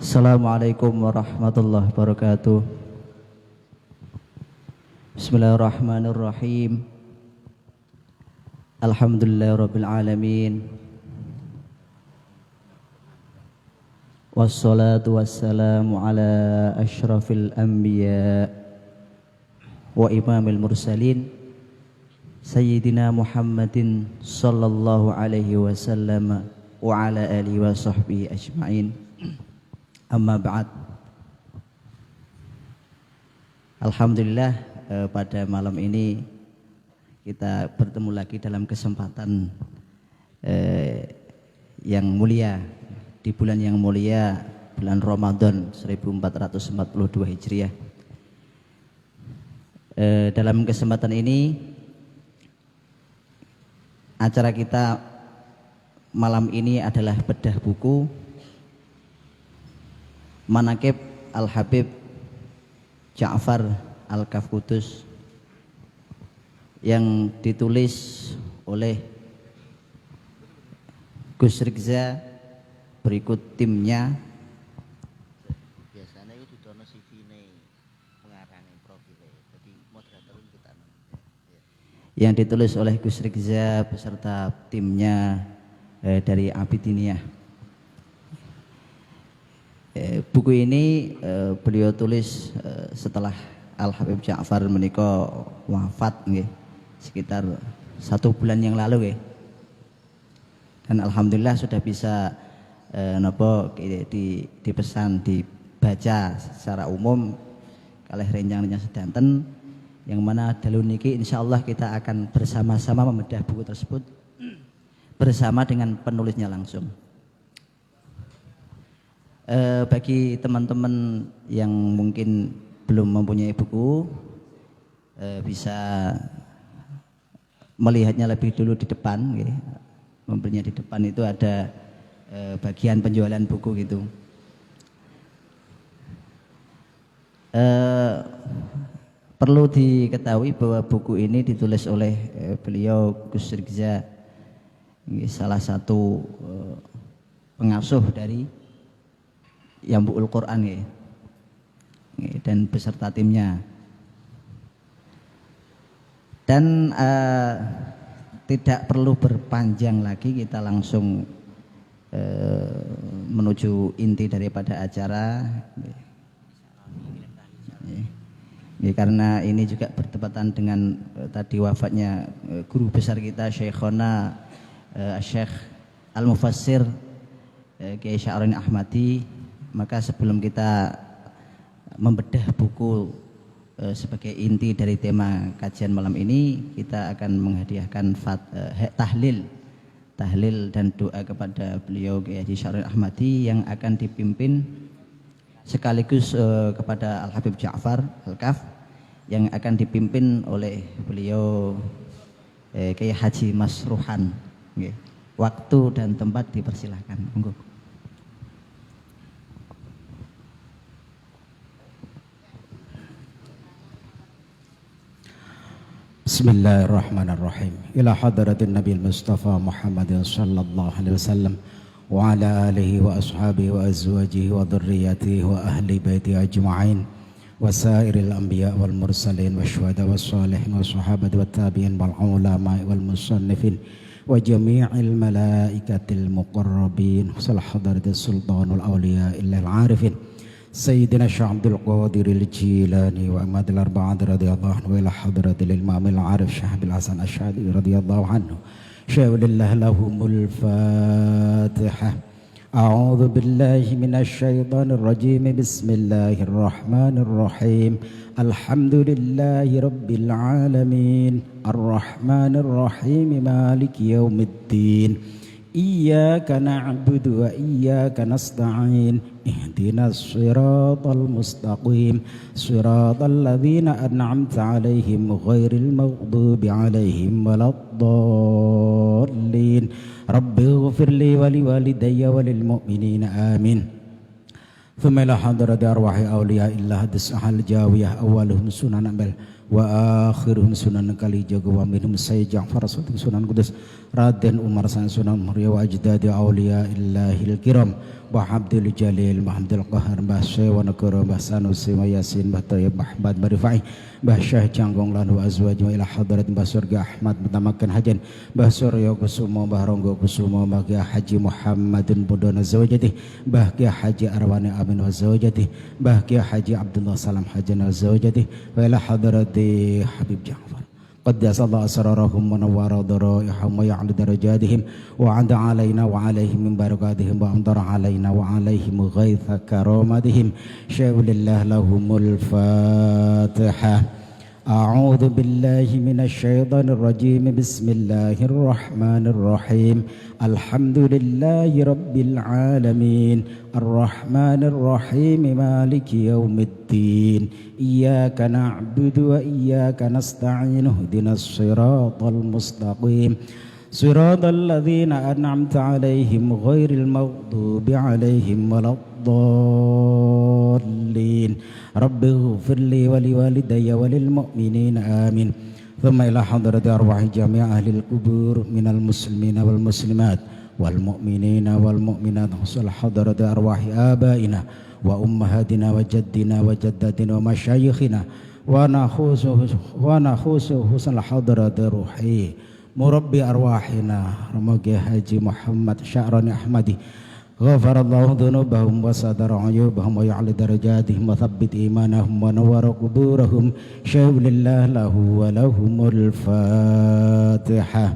Assalamualaikum warahmatullahi wabarakatuh. Bismillahirrahmanirrahim. Alhamdulillahirabbil alamin. Wassalatu wassalamu ala asyrafil anbiya wa imamil mursalin Sayyidina Muhammadin sallallahu alaihi wasallam wa ala alihi wa sahbihi ajma'in. Amma ba'd. Alhamdulillah, pada malam ini kita bertemu lagi dalam kesempatan yang mulia, di bulan yang mulia, bulan Ramadan 1442 Hijriah. Dalam kesempatan ini, acara kita malam ini adalah bedah buku Manaqib Al-Habib Ja'far Al-Kafkutus yang ditulis oleh Gus Rikza berikut timnya. Biasanya itu didono CV-ne pengarangnya profile, jadi moderator kita. Yang ditulis oleh Gus Rikza beserta timnya dari Abidiniyah. Buku ini beliau tulis setelah Al-Habib Ja'far menika wafat nggih, sekitar 1 bulan yang lalu nggih. Dan alhamdulillah sudah bisa dipesan, dibaca secara umum kalih renjang-renjang sedanten, yang mana dalu niki insyaallah kita akan bersama-sama membedah buku tersebut bersama dengan penulisnya langsung. Bagi teman-teman yang mungkin belum mempunyai buku, bisa melihatnya lebih dulu di depan, okay. Membelinya di depan itu ada bagian penjualan buku gitu. Perlu diketahui bahwa buku ini ditulis oleh beliau Gus Rikza, salah satu pengasuh dari Yambu'ul Quran ya, dan beserta timnya. Dan tidak perlu berpanjang lagi, kita langsung menuju inti daripada acara ya, karena ini juga bertepatan dengan tadi wafatnya guru besar kita Syekhona Syekh Al-Mufassir Kiai Sya'roni Ahmadi. Maka sebelum kita membedah buku sebagai inti dari tema kajian malam ini, kita akan menghadiahkan tahlil dan doa kepada beliau Kiai Haji Sya'roni Ahmadi yang akan dipimpin sekaligus kepada Al-Habib Ja'far Al-Kaf yang akan dipimpin oleh beliau Kiai Haji Masruhan. Waktu dan tempat dipersilahkan. Monggo. Bismillahirrahmanirrahim. Ila hadratin Nabi Mustafa Muhammad sallallahu alaihi wasallam wa ala alihi wa ashabihi wa azwajihi wa dhurriyyatihi wa ahli baiti ajma'in wa sairil anbiya wal mursalin wa syuhada was salihin wa sahabati wat tabi'in wal ulama wal musannifin wa jami'il malaikatil muqarrabin wa hadratis sultanul awliya illal arifin Sayyidina Syekh Abdul Qadir Al-Jilani wa Ahmad Al-Arba'at radhiyallahu anhu ila hadratil Imam Al-Arif Syekh Abdul Hasan Asy-Syadili radhiyallahu anhu. Syawalillah lahumul Fatihah. A'udzu billahi minasy syaithanir rajim. Bismillahirrahmanirrahim. Alhamdulillahi rabbil alamin. Arrahmanir rahim. Maliki yaumiddin. Iyyaka na'budu wa iyyaka nasta'in ihdinas siratal mustaqim siratal ladzina an'amta 'alaihim ghairil maghdubi 'alaihim waladdallin rabbighfir li wa liwalidayya wa lil mu'minina amin. Thumma ila hadrati arwahi awliya illah hadis ahal jawiyah awwaluhum sunan ambal wa akhiruhum Sunan Kalijaga wa minhum Sayyid Ja'far As-Sadiq Sunan Kudus Raden Umar San Sunan Muria wa ajdadi awliya illahil kiram Mbah Abdul Jalil Mbah Abdul Qahar Mbah Sewa Negara Mbah Sanusi wa Yasin Mbah Tayyib Ahmad Marifai Mbah Syah Canggong lan wa azwaj wa ila hadarat Mbah Surga Ahmad Mutamakan Hajan Mbah Surya Kusumo Mbah Ronggo Kusumo Mbah Kiai Haji Muhammadin Budona Zawjati Mbah Kiai Haji Arwani Amin wa Zawjati Mbah Kiai Haji Abdullah Salam Hajan wa Zawjati wa ila hadarati Habib Ja'far قدس الله أسرارهم ونور ضرائحهم ويعلى درجاتهم وعد علينا وعليهم من بركاتهم وأمطر علينا وعليهم غيث كرامتهم شاء لله لهم الفاتحة أعوذ بالله من الشيطان الرجيم بسم الله الرحمن الرحيم الحمد لله رب العالمين الرحمن الرحيم مالك يوم الدين إياك نعبد وإياك نستعين اهدنا الصراط المستقيم صراط الذين أنعمت عليهم غير المغضوب عليهم ولا الضالين رب اغفر لي ولوالدي وللمؤمنين آمين ثم إلى حضرة أرواح جميع أهل القبور من المسلمين والمسلمات والمؤمنين والمؤمنات وصل حضرة أرواح آبائنا وأمهاتنا وجدنا وجداتنا ومشايخنا ونخص حسن حضرة روحي مربي أرواحنا رمضي حاجي محمد شعراني أحمدي غفر الله ذنوبهم وستر عيوبهم ويعلي درجاتهم وثبت إيمانهم ونور قبورهم شاء لله له ولهم الفاتحة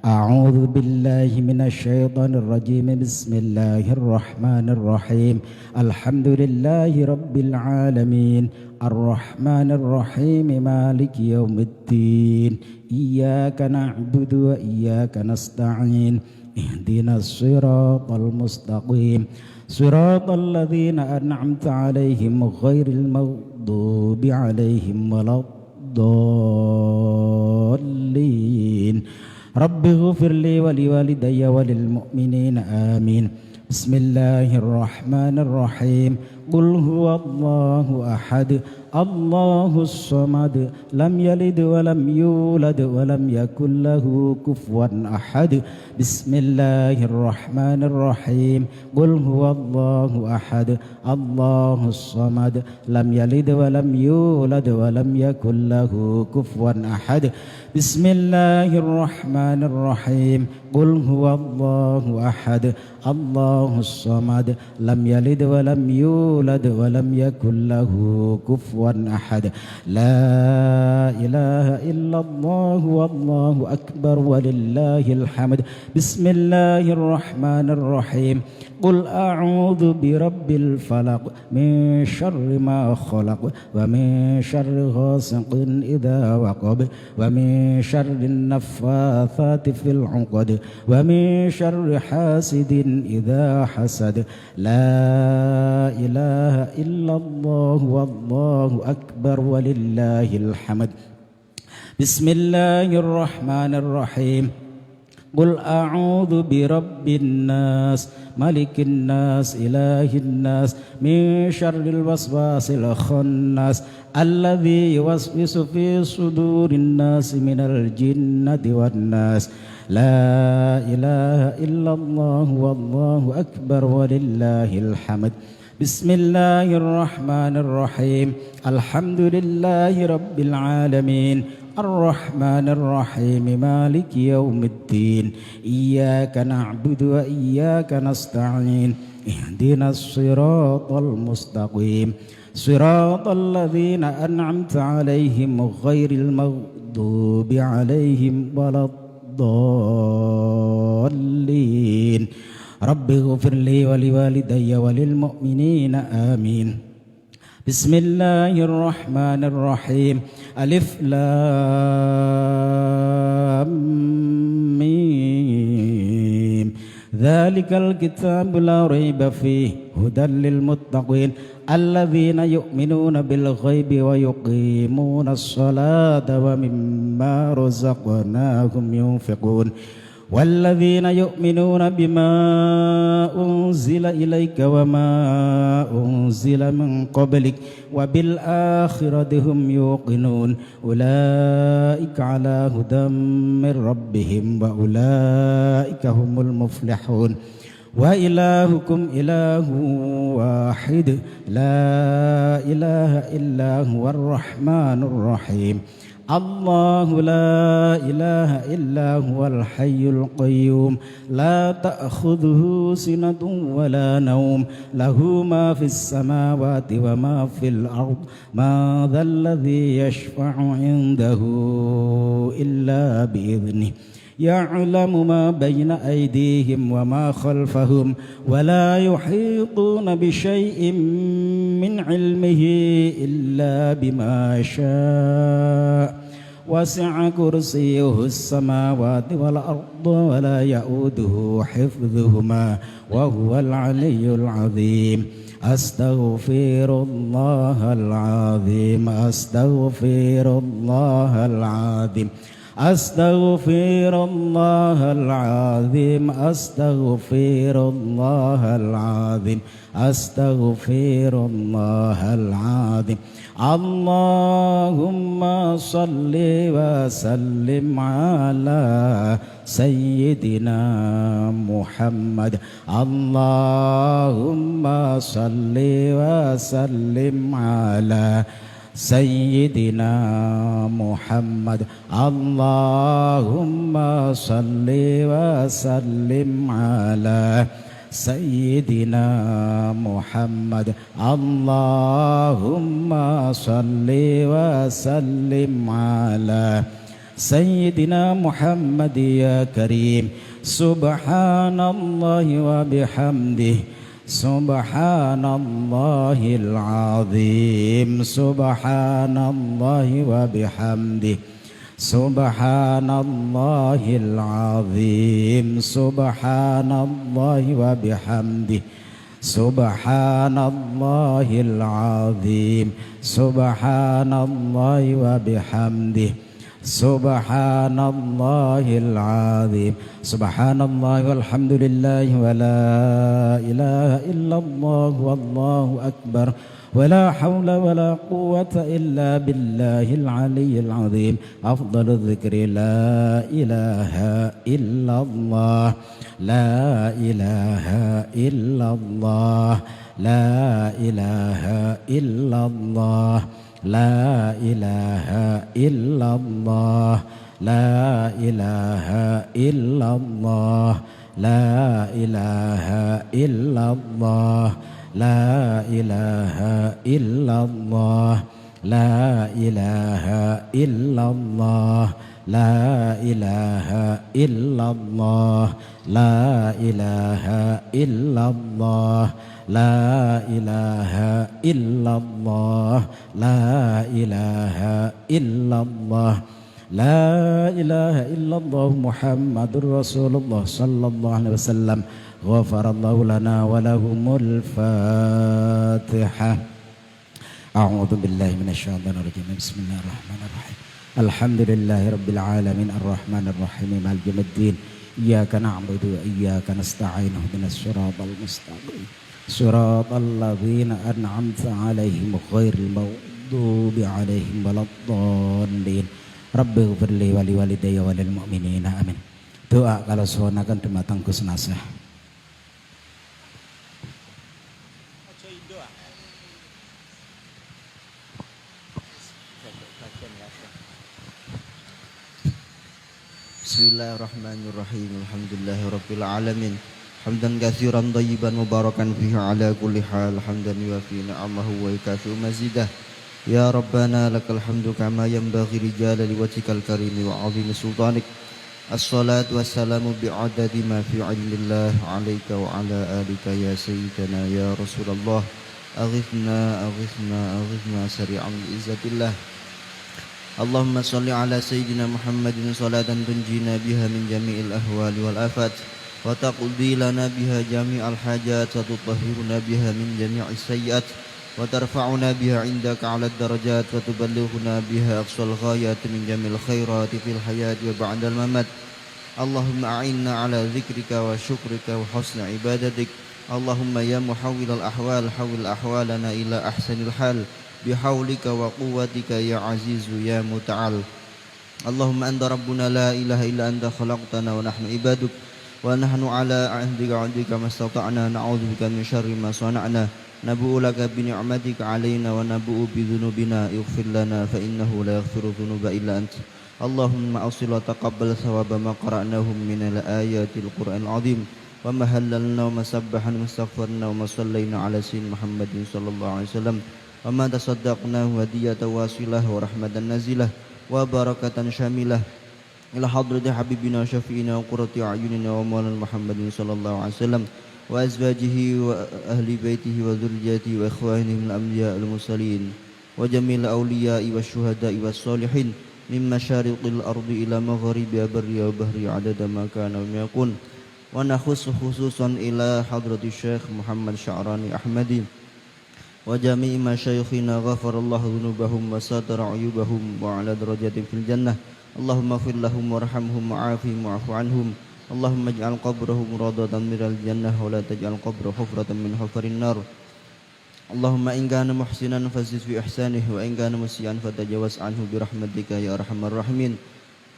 أعوذ بالله من الشيطان الرجيم بسم الله الرحمن الرحيم الحمد لله رب العالمين الرحمن الرحيم مالك يوم الدين إياك نعبد وإياك نستعين اهدنا الصراط المستقيم صراط الذين أنعمت عليهم غير المغضوب عليهم ولا الضالين رب اغفر لي ولوالدي وللمؤمنين آمين بسم الله الرحمن الرحيم قل هو الله أحد الله الصمد لم يلد ولم يولد ولم يكن له كفوا أحد بسم الله الرحمن الرحيم قل هو الله أحد الله الصمد لم يلد ولم يولد ولم يكن له كفوا أحد بسم الله الرحمن الرحيم قل هو الله أحد الله الصمد لم يلد ولم يولد ولم يكن له كفوا أحد لا إله إلا الله والله أكبر ولله الحمد بسم الله الرحمن الرحيم قل أعوذ برب الفلق من شر ما خلق ومن شر غاسق إذا وقب ومن شر النفاثات في العقد ومن شر حاسد إذا حسد لا إله إلا الله والله أكبر ولله الحمد بسم الله الرحمن الرحيم قل أعوذ برب الناس ملك الناس إله الناس من شر الوسواس الخناس الذي يوسوس في صدور الناس من الجنة والناس لا إله إلا الله والله أكبر ولله الحمد بسم الله الرحمن الرحيم الحمد لله رب العالمين الرحمن الرحيم مالك يوم الدين إياك نعبد وإياك نستعين اهدنا الصراط المستقيم صراط الذين أنعمت عليهم غير المغضوب عليهم ولا الضالين رب اغفر لي ولوالدي وللمؤمنين آمين بسم الله الرحمن الرحيم ألف لام ميم ذلك الكتاب لا ريب فيه هدى للمتقين الذين يؤمنون بالغيب ويقيمون الصلاة ومما رزقناهم ينفقون والذين يؤمنون بما أنزل إليك وما أنزل من قبلك وبالآخرة هم يوقنون أولئك على هدى من ربهم وأولئك هم المفلحون وإلهكم إله واحد لا إله إلا هو الرحمن الرحيم الله لا إله إلا هو الحي القيوم لا تأخذه سنة ولا نوم له ما في السماوات وما في الأرض ما ذا الذي يشفع عنده إلا بإذنه يعلم ما بين أيديهم وما خلفهم ولا يحيطون بشيء من علمه إلا بما شاء وسع كرسيه السماوات والأرض ولا يؤوده حفظهما وهو العلي العظيم أستغفر الله العظيم أستغفر الله العظيم أستغفر الله العظيم أستغفر الله العظيم أستغفر الله العظيم اللهم صل وسلم على سيدنا محمد اللهم صل وسلم على سيدنا محمد اللهم صل وسلم على سيدنا محمد اللهم صل وسلم على سيدنا محمد يا كريم سبحان الله وبحمده سبحان الله العظيم سبحان الله وبحمده سبحان الله العظيم سبحان الله وبحمده سبحان الله العظيم سبحان الله وبحمده سبحان الله العظيم سبحان الله والحمد لله ولا إله إلا الله والله أكبر ولا حول ولا قوة إلا بالله العلي العظيم أفضل الذكر لا إله إلا الله لا إله إلا الله لا إله إلا الله لا إله إلا الله لا إله إلا الله لا إله إلا الله لا إله إلا الله لا إله إلا الله لا إله إلا الله لا إله إلا الله لا إله إلا الله لا إله إلا الله لا إله إلا الله محمد رسول الله صلى الله عليه وسلم غفر الله لنا ولهم الفاتحة أعوذ بالله من الشيطان الرجيم بسم الله الرحمن الرحيم الحمد لله رب العالمين الرحمن الرحيم مالك يوم الدين إياك نعبد وإياك نستعين اهدنا الصراط المستقيم صراط الذين أنعمت عليهم غير المغضوب عليهم ولا الضالين Rabbi ghfirli wa liwalidayya wa lil mu'minina amin. Doa kalau suwanakan dumateng Gus Nasih. Bismillahirrahmanirrahim. Alhamdulillahirabbil alamin. Hamdan katsiran thayyiban mubarakan fihi ala kulli hal. Hamdan yuwafi ni'amahu wa yukafi mazidah. Ya Rabbana lakal hamdu kama yanbaghi li jalali wajhikal karimi wa 'azimi sultanik. Assalatu wassalamu bi'adadi ma fi 'ilmillah 'alaika wa 'ala alika ya sayyidana ya Rasulullah. Aghithna sari'an bi'izzatillah. Allahumma salli ala sayyidina Muhammadin salatan tunjina biha min jami'il ahwali wal afat wa taqdi lana biha jami'al hajat wa tutahhiruna biha min jami'is sayyi'at wa tarfa'una biha 'indaka 'ala darajat wa tuballighuna biha aqsal ghayat min jamil khairati fil hayati wa ba'dal mamat. اللهم أعنا على ذكرك وشكرك وحسن عبادتك. اللهم يا محول الأحوال حول أحوالنا إلى أحسن الحال بحولك وقوتك يا عزيز يا متعال. اللهم أنت ربنا لا إله إلا أنت خلقتنا ونحن عبادك ونحن على عهدك وعهدك ما استطعنا نعوذ بك من شر ما صنعنا نبوء لك بنعمتك علينا ونبوء بذنوبنا اغفر لنا فإنه لا يغفر الذنوب إلا أنت. اللهم أوصل وتقبل ثواب ما قرأناه من الآيات القرآن العظيم وما هللنا وما سبحنا وما استغفرنا وما صلينا على سيدنا محمد صلى الله عليه وسلم وما تصدقناه هدية واصلة ورحمة نازلة وبركة شاملة إلى حضرة حبيبنا وشفينا وقرة أعيننا ومولانا محمد صلى الله عليه وسلم وأزواجه وأهل بيته وذريته وإخوانه من الأنبياء المرسلين وجميع الأولياء والشهداء والصالحين من مشارق الأرض إلى مغاربها برها وبحرها عدد ما كان وما يكون. ونخص خصوصا إلى حضرة الشيخ محمد شعراني أحمدي وجميع مشايخنا غفر الله ذنوبهم وستر عيوبهم وعلى درجات في الجنة. اللهم اغفر لهم وارحمهم وعافهم واعف عنهم. اللهم اجعل قبرهم روضة من الجنة ولا تجعل قبره حفرة من حفر النار. اللهم إن كان محسنا فزد في إحسانه وإن كان مسيئا فتجاوز عنه برحمتك يا أرحم الراحمين.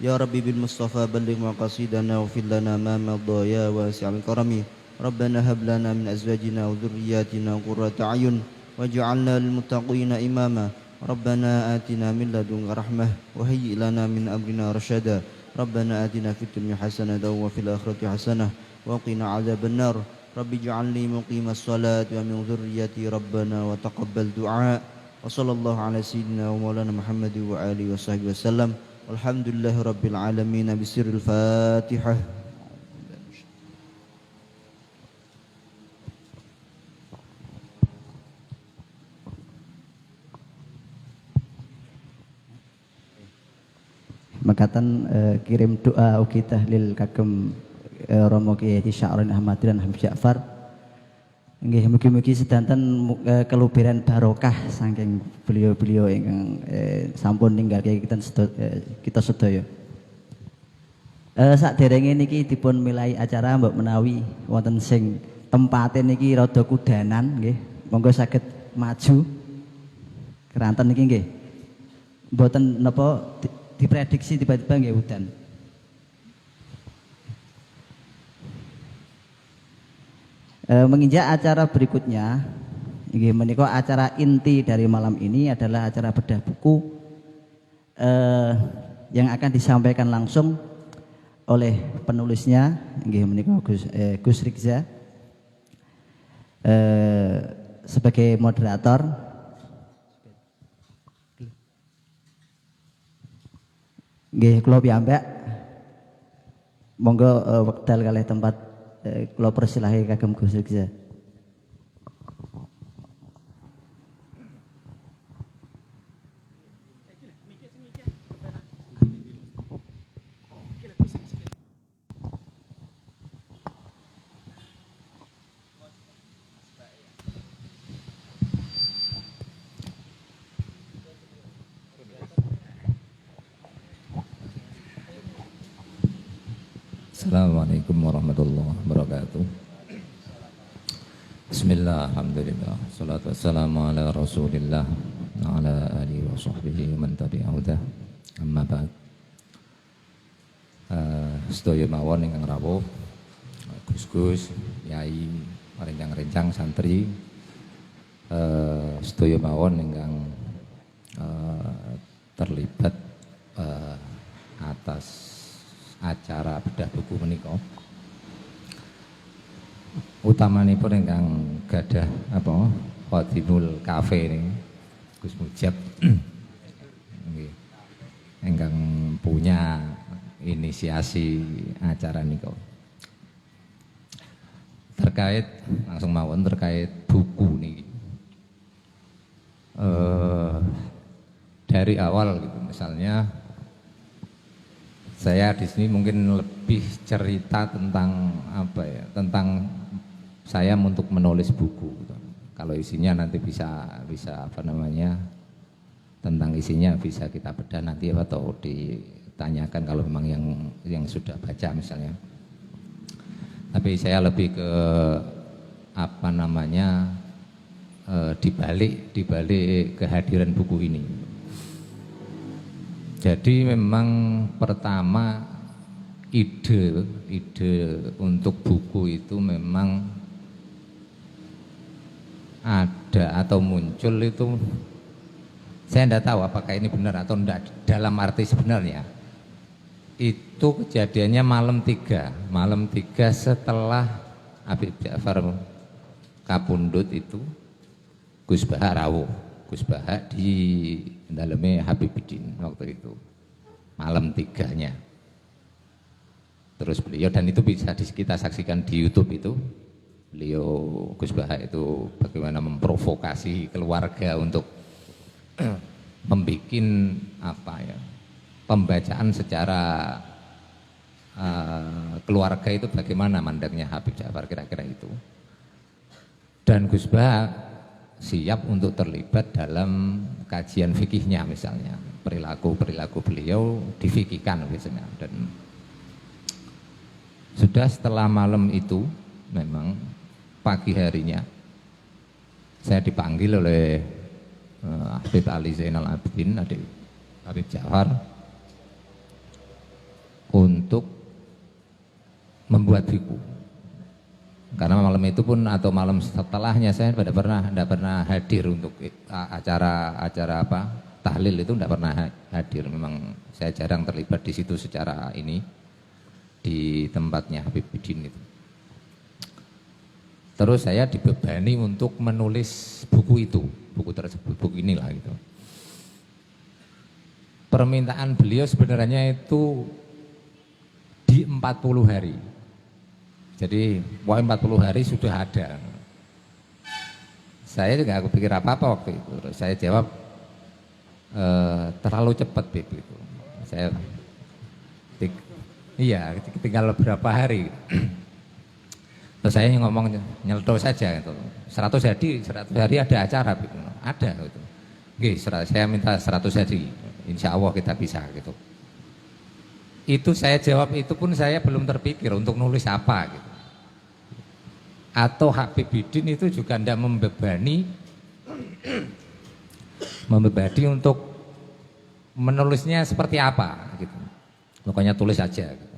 يا ربي بالمصطفى بلغ مقاصدنا واغفر لنا ما مضى يا واسع الكرم. ربنا هب لنا من أزواجنا وذرياتنا قرة أعين واجعلنا للمتقين إماما. ربنا آتنا من لدنك رحمة وهيئ لنا من أمرنا رشدا. ربنا آتنا في الدنيا حسنة وفي الآخرة حسنة وقنا عذاب النار. رب اجعلني مقيم الصلاة ومن ذريتي ربنا وتقبل دعاء. وصلى الله على سيدنا ومولانا محمد وآله وصحبه وسلم والحمد لله رب العالمين بسر الفاتحة. Makatan kirim doa ugi tahlil kagem Romo Kiai Sya'ron Ahmad dan Habib Ja'far. Nggih mugi-mugi sedanten keluberan barokah saking beliau-beliau ingkang sampun ninggal kita sedaya. Saderenge niki dipun milai acara mbok menawi wonten sing tempate niki rada kudanan nggih. Monggo saged maju keranten niki nggih. Mboten napa diprediksi tiba-tiba nggih udan. Menginjak acara berikutnya, nggih menika acara inti dari malam ini adalah acara bedah buku yang akan disampaikan langsung oleh penulisnya, nggih menika Gus Rikza sebagai moderator. Nggih kula piyambak monggo wekdal kalih tempat kula persilahi kagem Gus Rikza. Assalamualaikum warahmatullahi wabarakatuh. Bismillah, alhamdulillah, salatu wassalamu ala rasulillah wa ala alihi wa sahbihi wa man tabi'ahudah. Amma ba'd. Sedaya mawon ingkang rawuh, Gus-gus, yai, rencang-rencang santri, sedaya mawon ingkang terlibat atas acara bedah buku menika. Utamanipun ingkang gadah apa Khadimul Cafe niki Gus Mujab nggih ingkang punya inisiasi acara nika. Terkait langsung mawon terkait buku niki. Dari awal gitu misalnya saya di sini mungkin lebih cerita tentang apa ya, tentang saya untuk menulis buku. Kalau isinya nanti bisa apa namanya, tentang isinya bisa kita bedah nanti atau di ditanyakan kalau memang yang sudah baca misalnya. Tapi saya lebih ke apa namanya dibalik kehadiran buku ini. Jadi memang pertama ide untuk buku itu memang ada atau muncul itu, saya tidak tahu apakah ini benar atau tidak dalam arti sebenarnya. Itu kejadiannya malam 3 setelah Habib Ja'far kapundhut itu Gus Baha rawuh. Gus Baha di dalamnya Habibuddin waktu itu malam 3-nya. Terus beliau, dan itu bisa kita saksikan di YouTube itu, beliau Gus Baha itu bagaimana memprovokasi keluarga untuk membuat pembacaan secara keluarga itu bagaimana mandangnya Habib Ja'far kira-kira itu. Dan Gus Baha siap untuk terlibat dalam kajian fikihnya misalnya, perilaku beliau difikihkan biasanya. Dan sudah setelah malam itu memang pagi harinya saya dipanggil oleh Habib Ali Zainal Abidin, adik Habib Ja'far, untuk membuat buku. Karena malam itu pun atau malam setelahnya saya tidak pernah hadir untuk acara tahlil itu, tidak pernah hadir. Memang saya jarang terlibat di situ secara ini, di tempatnya Habib Bidin itu. Terus saya dibebani untuk menulis buku itu, buku tersebut, buku inilah gitu. Permintaan beliau sebenarnya itu di 40 hari. Jadi 40 hari sudah ada. Saya juga nggak kepikir apa-apa waktu itu. Saya jawab terlalu cepat itu. Saya tinggal beberapa hari. Terus saya ngomong nyeldo saja itu. 100 hari ada acara gitu. Ada gitu. Oke, saya minta 100 hari. Insya Allah kita bisa gitu. Itu saya jawab, itu pun saya belum terpikir untuk nulis apa gitu. Atau Habib Bidin itu juga tidak membebani untuk menulisnya seperti apa gitu. Pokoknya tulis aja gitu.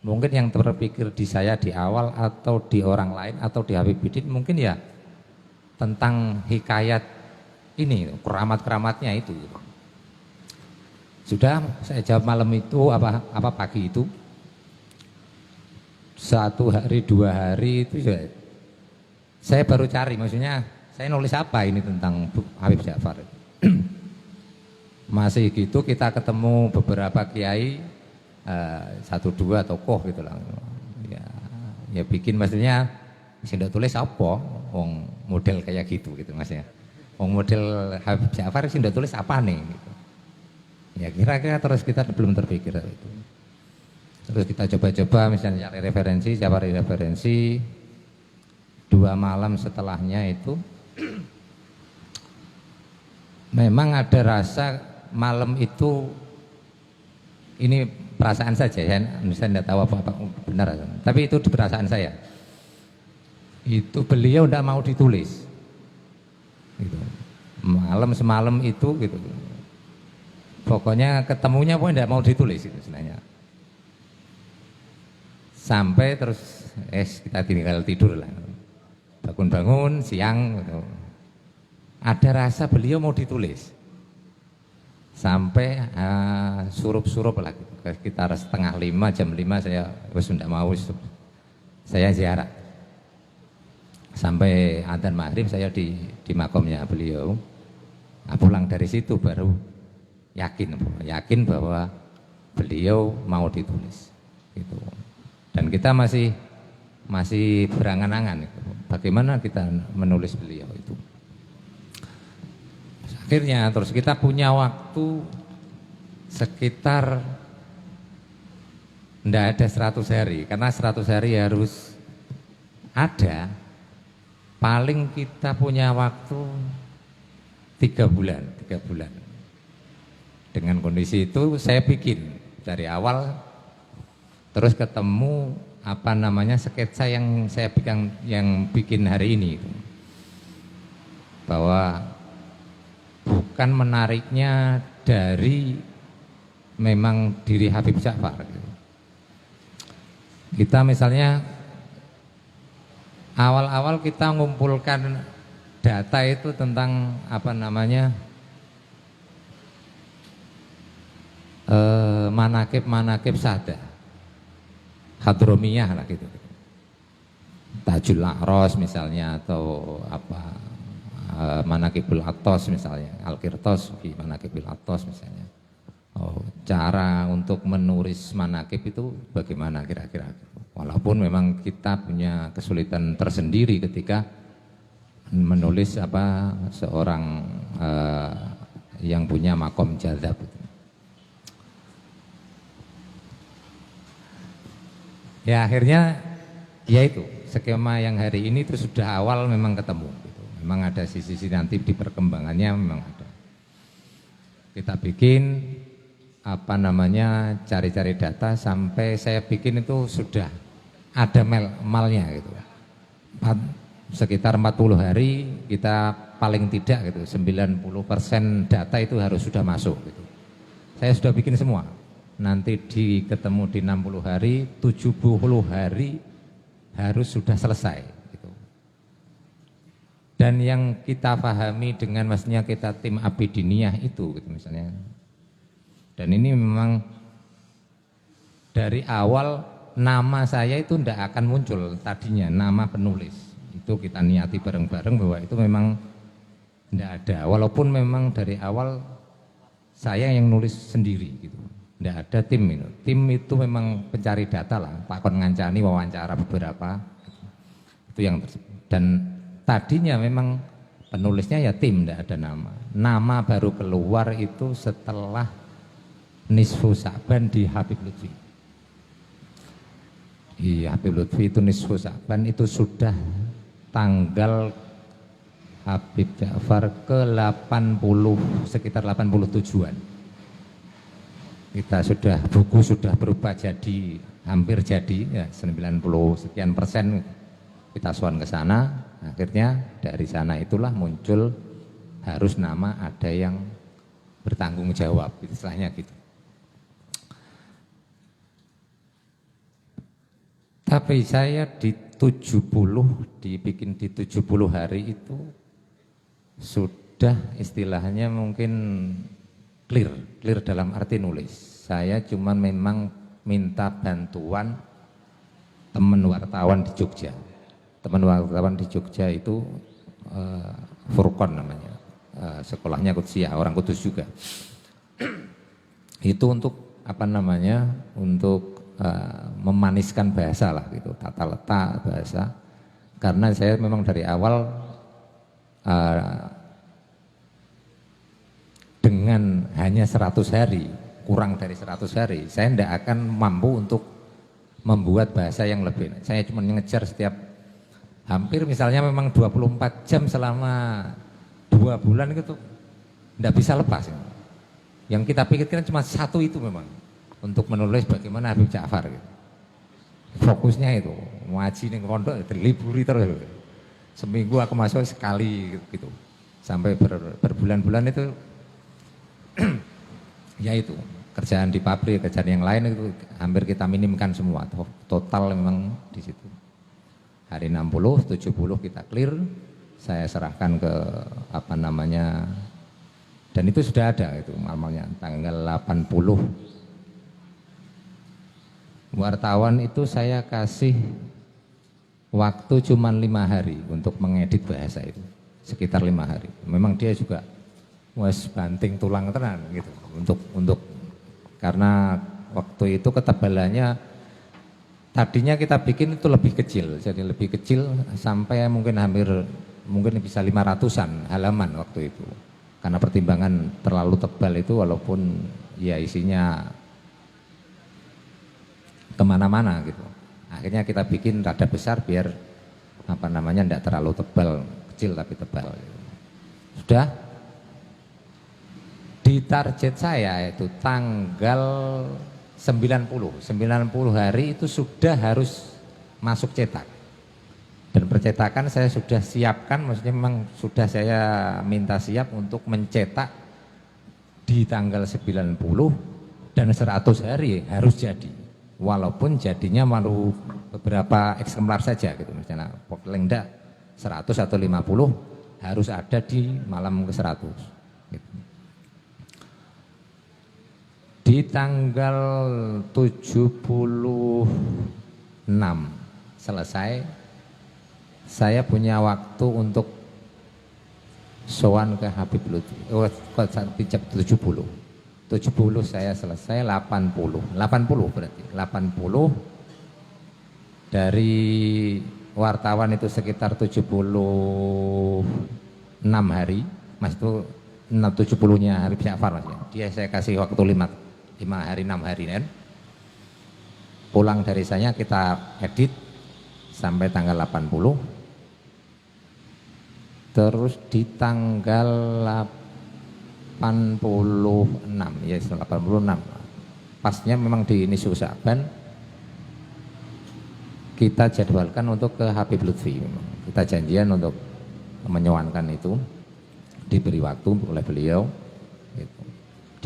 Mungkin yang terpikir di saya di awal atau di orang lain atau di Habib Bidin mungkin ya tentang hikayat ini, keramat-keramatnya itu gitu. Sudah saya jawab malam itu apa pagi itu, 1 hari 2 hari itu saya baru cari, maksudnya saya nulis apa ini tentang Habib Ja'far. Masih gitu kita ketemu beberapa kiai, 1-2 tokoh gitu lah. Ya bikin, maksudnya tidak tulis apa, wong model kayak gitu maksudnya. Wong model Habib Ja'far tidak tulis apa nih gitu. Ya kira-kira terus kita belum terpikir itu. Terus kita coba-coba misalnya cari referensi. 2 malam setelahnya itu memang ada rasa malam itu, ini perasaan saja ya, saya tidak tahu apa benar, tapi itu di perasaan saya. Itu beliau tidak mau ditulis. Gitu. Malam semalam itu gitu. Pokoknya ketemunya pun tidak mau ditulis itu sebenarnya. Sampai terus kita tinggal tidur lah. Bangun-bangun siang gitu. Ada rasa beliau mau ditulis. Sampai surup-surup lah gitu. Sekitar 4:30 jam 5 saya tidak mau, saya ziarah. Sampai adzan maghrib saya di makomnya beliau. Pulang dari situ baru yakin bahwa beliau mau ditulis gitu. Dan kita masih berangan-angan gitu. Bagaimana kita menulis beliau itu. Akhirnya terus kita punya waktu sekitar tidak ada 100 hari, karena 100 hari harus ada. Paling kita punya waktu 3 bulan. Dengan kondisi itu saya bikin dari awal, terus ketemu apa namanya sketsa yang saya bikin hari ini itu. Bahwa bukan menariknya dari memang diri Habib Ja'far gitu. Kita misalnya awal-awal kita mengumpulkan data itu tentang apa namanya manakib sada hadromiyah lah gitu. Tajul A'ros misalnya atau apa Manakibul Atos misalnya, Al-Qirtos fi Manakibul Atos misalnya. Cara untuk menulis manakib itu bagaimana kira-kira? Walaupun memang kita punya kesulitan tersendiri ketika menulis apa seorang yang punya makom jadzab. Ya akhirnya ya itu skema yang hari ini itu sudah awal memang ketemu. Memang ada sisi-sisi nanti di perkembangannya memang ada. Kita bikin apa namanya cari-cari data sampai saya bikin itu sudah ada malnya gitu. Sekitar 40 hari kita paling tidak gitu 90% data itu harus sudah masuk gitu. Saya sudah bikin semua. Nanti ketemu di 60 hari, 70 hari harus sudah selesai. Dan yang kita pahami dengan maksudnya kita tim Abidiniyah itu gitu misalnya. Dan ini memang dari awal nama saya itu tidak akan muncul tadinya, nama penulis. Itu kita niati bareng-bareng bahwa itu memang tidak ada. Walaupun memang dari awal saya yang nulis sendiri gitu. Tidak ada tim itu. Tim itu memang pencari data lah. Pak Kon ngancani wawancara beberapa. Itu yang dan tadinya memang penulisnya ya tim, tidak ada nama. Nama baru keluar itu setelah Nisfu Sa'ban di Habib Lutfi. Iya, Habib Lutfi itu Nisfu Sa'ban itu sudah tanggal Habib Ja'far ke 80, sekitar 87-an. Kita sudah, buku sudah berubah jadi, hampir jadi, ya 90 sekian persen kita soan ke sana. Akhirnya dari sana itulah muncul harus nama ada yang bertanggung jawab, istilahnya gitu. Tapi saya dibikin di 70 hari itu sudah istilahnya mungkin clear dalam arti nulis. Saya cuman memang minta bantuan teman wartawan di Jogja. Teman wartawan di Jogja itu Furqon namanya, sekolahnya Qudsiyah, orang Kudus juga. Itu untuk apa namanya, untuk memaniskan bahasa lah gitu, tata letak bahasa. Karena saya memang dari awal dengan hanya 100 hari, kurang dari 100 hari, saya tidak akan mampu untuk membuat bahasa yang lebih. Saya cuma ngejar setiap hampir misalnya memang 24 jam selama 2 bulan itu tidak bisa lepas. Yang kita pikirkan cuma satu itu memang, untuk menulis bagaimana Habib Ja'far gitu. Fokusnya itu, ngaji ning pondok diliburi terus. Seminggu aku masuk sekali gitu. Sampai berbulan-bulan itu ya itu, kerjaan di pabrik, kerjaan yang lain itu hampir kita minimkan semua. Total memang di situ. Hari 60, 70 kita clear, saya serahkan ke apa namanya, dan itu sudah ada itu normalnya tanggal 80. Wartawan itu saya kasih waktu cuma 5 hari untuk mengedit bahasa itu, sekitar 5 hari. Memang dia juga wes banting tulang tenan gitu untuk karena waktu itu ketebalannya tadinya kita bikin itu lebih kecil, jadi lebih kecil sampai mungkin bisa 500-an halaman waktu itu. Karena pertimbangan terlalu tebal itu walaupun ya isinya kemana-mana gitu. Akhirnya kita bikin rada besar biar apa namanya tidak terlalu tebal, kecil tapi tebal. Sudah di target saya itu tanggal 90 hari itu sudah harus masuk cetak. Dan percetakan saya sudah siapkan, maksudnya memang sudah saya minta siap untuk mencetak di tanggal 90 dan 100 hari harus jadi. Walaupun jadinya malu beberapa eksemplar saja gitu, misalnya paling enggak 100 atau 50 harus ada di malam ke 100 gitu. Di tanggal 76 selesai, saya punya waktu untuk sowan ke Habib Lutfi. Oh, pijak 70 saya selesai, 80 berarti 80 dari wartawan itu sekitar 76 hari, mas itu 70-nya Habib Ja'far maksudnya. Dia saya kasih waktu 5 hari 6 hari kan. Pulang dari saya kita edit sampai tanggal 80. Terus di tanggal 86, ya 86. Pasnya memang di Nisfu Sya'ban kita jadwalkan untuk ke Habib Lutfi. Kita janjian untuk menyowankan itu, diberi waktu oleh beliau. Gitu.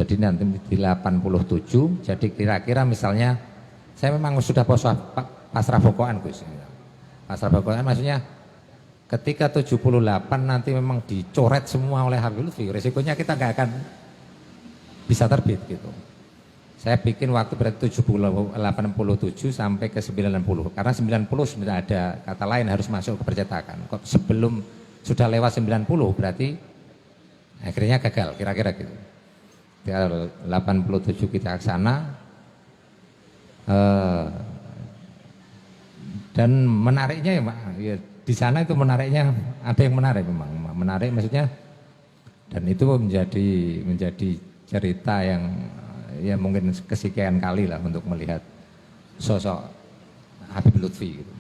Jadi nanti di 87, jadi kira-kira misalnya saya memang sudah pasrah bokoan Gus. Pasrah bokoan maksudnya ketika 78 nanti memang dicoret semua oleh Habib Lutfi, resikonya kita nggak akan bisa terbit gitu. Saya bikin waktu berarti 87 sampai ke 90. Karena 90 sudah ada kata lain harus masuk ke percetakan. Kok sebelum sudah lewat 90 berarti akhirnya gagal kira-kira gitu. 87 kita ke sana. Dan menariknya ya Pak, ya, di sana itu menariknya ada yang menarik memang. Menarik maksudnya, dan itu menjadi cerita yang ya mungkin kesekian kali lah untuk melihat sosok Habib Lutfi gitu.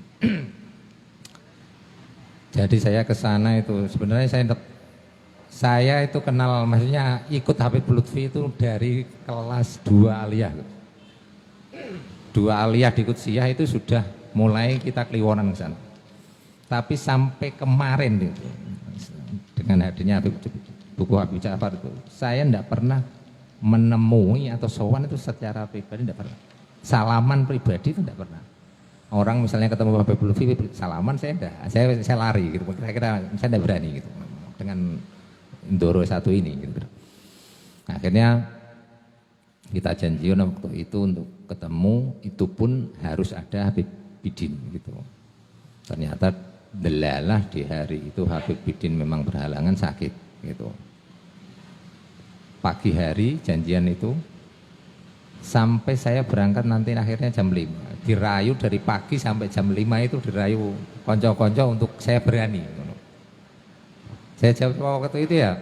Jadi saya ke sana itu sebenarnya saya itu kenal, maksudnya ikut Habib Lutfi itu dari kelas 2 aliyah gitu. 2 aliyah di Qudsiyah itu sudah mulai kita kliwonan ke sana. Tapi sampai kemarin itu dengan hadirnya buku Habib Ja'far itu saya tidak pernah menemui atau sowan itu secara pribadi, tidak pernah. Salaman pribadi itu tidak pernah. Orang misalnya ketemu Habib Lutfi salaman, saya lari gitu. Kira-kira saya tidak berani gitu dengan Ndoro satu ini gitu. Akhirnya kita janjian waktu itu untuk ketemu, itu pun harus ada Habib Bidin gitu. Ternyata delalah di hari itu Habib Bidin memang berhalangan sakit gitu. Pagi hari janjian itu sampai saya berangkat nanti akhirnya jam 5. Dirayu dari pagi sampai jam 5 itu dirayu konco-konco untuk saya berani. Saya jawab waktu itu ya,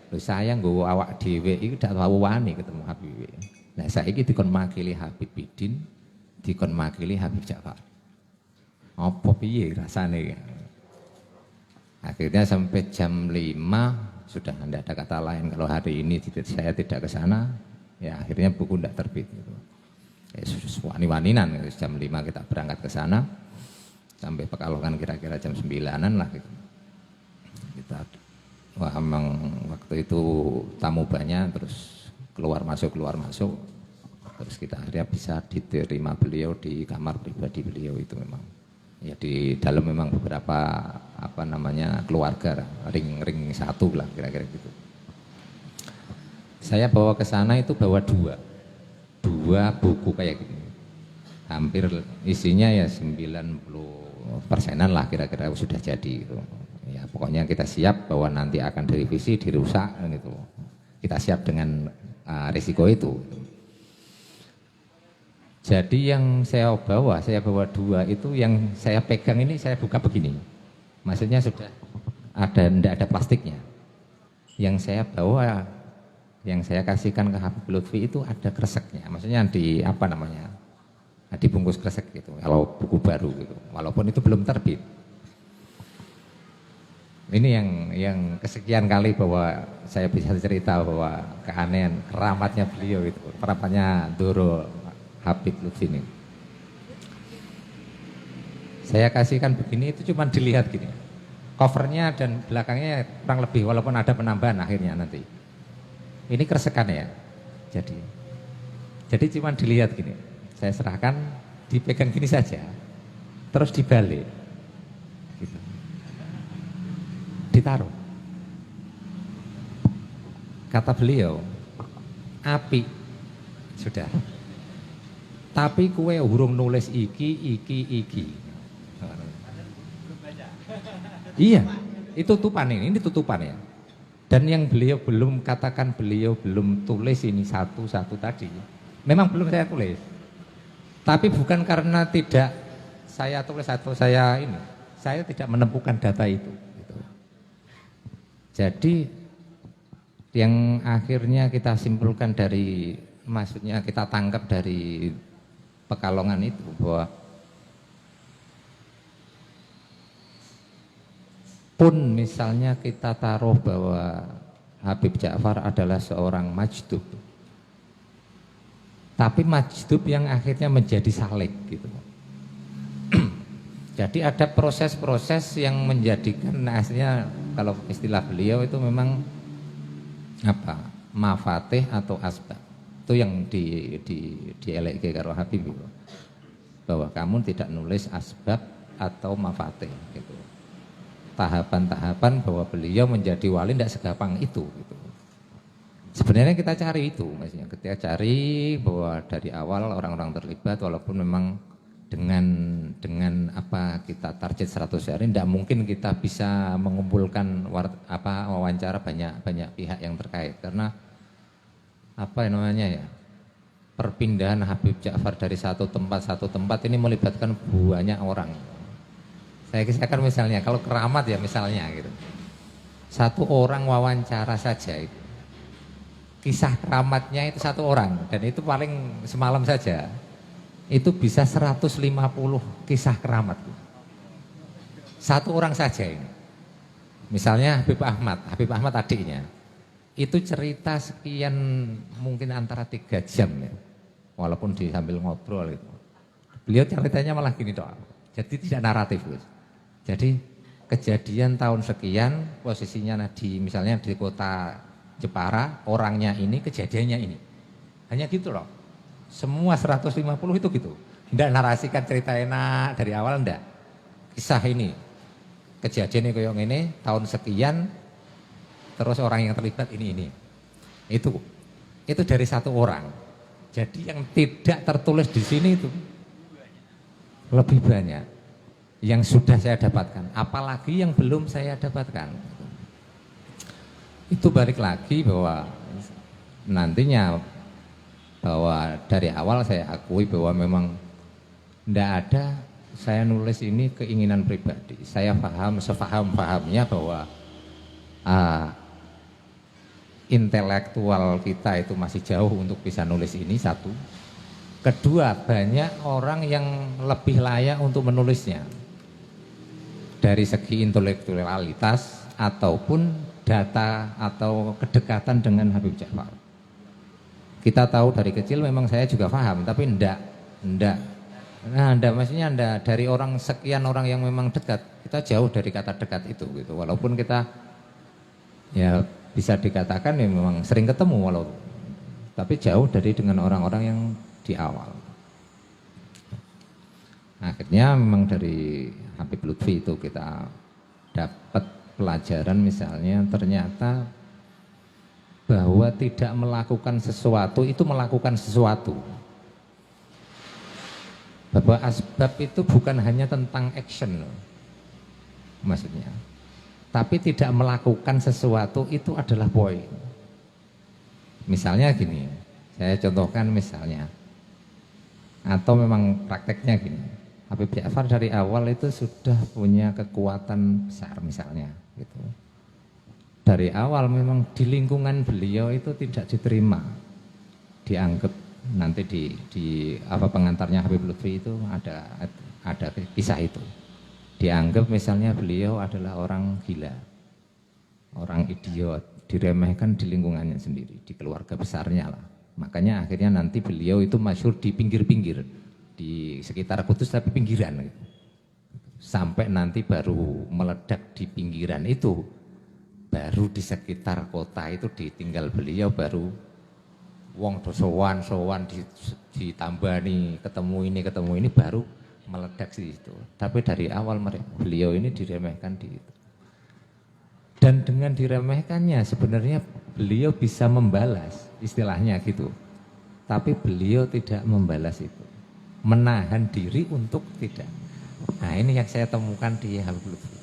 loh saya nggawa awak dhewe iki dak tahu wani ketemu Habib. Nah saiki dikon makili Habib Bidin, dikon makili Habib Ja'far. Apa piye rasane? Akhirnya sampai jam 5 sudah tidak ada kata lain kalau hari ini saya tidak ke sana, ya akhirnya buku tidak terbit gitu. Ya wani-waninan jam 5 kita berangkat ke sana sampai Pekalongan kira-kira jam 9-an lah gitu. Kita wah memang waktu itu tamu banyak, terus keluar masuk terus kita akhirnya bisa diterima beliau di kamar pribadi beliau itu memang. Ya di dalam memang beberapa keluarga ring satu lah kira-kira gitu. Saya bawa ke sana itu bawa dua buku kayak gini. Hampir isinya ya 90%-an lah kira-kira sudah jadi gitu. Ya pokoknya kita siap bahwa nanti akan direvisi, dirusak gitu. Kita siap dengan risiko itu. Jadi yang saya bawa 2 itu yang saya pegang ini saya buka begini. Maksudnya sudah tidak ada plastiknya. Yang saya bawa, yang saya kasihkan ke Habib Lutfi itu ada kreseknya. Maksudnya dibungkus kresek gitu. Kalau buku baru gitu. Walaupun itu belum terbit. Ini yang kesekian kali bahwa saya bisa cerita bahwa keanehan keramatnya beliau itu, keramatnya Ndoro Habib Lutfi ini. Saya kasihkan begini, itu cuma dilihat gini. Covernya dan belakangnya kurang lebih, walaupun ada penambahan akhirnya nanti. Ini keresekan ya. Jadi cuma dilihat gini. Saya serahkan, dipegang gini saja. Terus dibalik. Gitu. Ditaruh. Kata beliau, api sudah. Tapi kue urung nulis iki. Iya, itu tutupan ini tutupan ya. Dan yang beliau belum katakan, beliau belum tulis ini satu-satu tadi. Memang belum saya tulis. Tapi bukan karena tidak saya tulis atau saya tidak menemukan data itu. Gitu. Jadi yang akhirnya kita simpulkan dari, maksudnya kita tangkap dari Pekalongan itu bahwa pun misalnya kita taruh bahwa Habib Ja'far adalah seorang majdub, tapi majdub yang akhirnya menjadi salik gitu. Jadi ada proses-proses yang menjadikan aslinya, kalau istilah beliau itu memang apa, mafatih atau asbab. Itu yang dielek karo Habib itu, bahwa kamu tidak nulis asbab atau mafatih gitu. Tahapan-tahapan bahwa beliau menjadi wali tidak segampang itu gitu. Sebenarnya kita cari itu, maksudnya kita cari bahwa dari awal orang-orang terlibat, walaupun memang dengan apa kita target 100 hari, tidak mungkin kita bisa mengumpulkan wawancara banyak pihak yang terkait, karena apa namanya ya, perpindahan Habib Ja'far dari satu tempat ini melibatkan banyak orang. Saya kisahkan misalnya, kalau keramat ya misalnya gitu, satu orang wawancara saja itu, kisah keramatnya itu satu orang, dan itu paling semalam saja itu bisa 150 kisah keramat. Satu orang saja ini. Misalnya Habib Ahmad adiknya, itu cerita sekian, mungkin antara 3 jam ya, walaupun sambil ngobrol itu. Beliau ceritanya malah gini doang, jadi tidak naratif Gus. Jadi kejadian tahun sekian, posisinya misalnya di kota Jepara, orangnya ini, kejadiannya ini. Hanya gitu loh. Semua 150 itu gitu. Tidak narasikan cerita enak dari awal, enggak. Kisah ini, kejadian ini kayak ini, tahun sekian, terus orang yang terlibat ini. Itu dari satu orang. Jadi yang tidak tertulis di sini itu lebih banyak yang sudah saya dapatkan, apalagi yang belum saya dapatkan. Itu balik lagi bahwa nantinya, bahwa dari awal saya akui bahwa memang tidak ada saya nulis ini keinginan pribadi. Saya paham, sepaham-pahamnya bahwa intelektual kita itu masih jauh untuk bisa nulis ini, satu. Kedua, banyak orang yang lebih layak untuk menulisnya dari segi intelektualitas ataupun data atau kedekatan dengan Habib Ja'far. Kita tahu dari kecil memang saya juga paham, tapi enggak. Maksudnya enggak dari orang sekian orang yang memang dekat. Kita jauh dari kata dekat itu gitu. Walaupun kita ya bisa dikatakan ya memang sering ketemu tapi jauh dari dengan orang-orang yang di awal. Akhirnya memang dari Habib Lutfi itu kita dapat pelajaran, misalnya ternyata bahwa tidak melakukan sesuatu itu melakukan sesuatu. Bahwa asbab itu bukan hanya tentang action maksudnya. Tapi tidak melakukan sesuatu itu adalah poin. Misalnya gini, saya contohkan misalnya, atau memang prakteknya gini. Habib Ja'far dari awal itu sudah punya kekuatan besar misalnya gitu. Dari awal memang di lingkungan beliau itu tidak diterima. Dianggap nanti di pengantarnya Habib Lutfi itu ada kisah itu. Dianggap misalnya beliau adalah orang gila, orang idiot, diremehkan di lingkungannya sendiri, di keluarga besarnya lah. Makanya akhirnya nanti beliau itu masyhur di pinggir-pinggir, di sekitar Kudus tapi pinggiran gitu. Sampai nanti baru meledak di pinggiran itu, baru di sekitar kota itu ditinggal beliau, baru wong do sowan ditambani ketemu ini baru meledak di situ. Tapi dari awal beliau ini diremehkan di itu. Dan dengan diremehkannya sebenarnya beliau bisa membalas, istilahnya gitu. Tapi beliau tidak membalas itu. Menahan diri untuk tidak. Nah ini yang saya temukan di Habib Lutfi.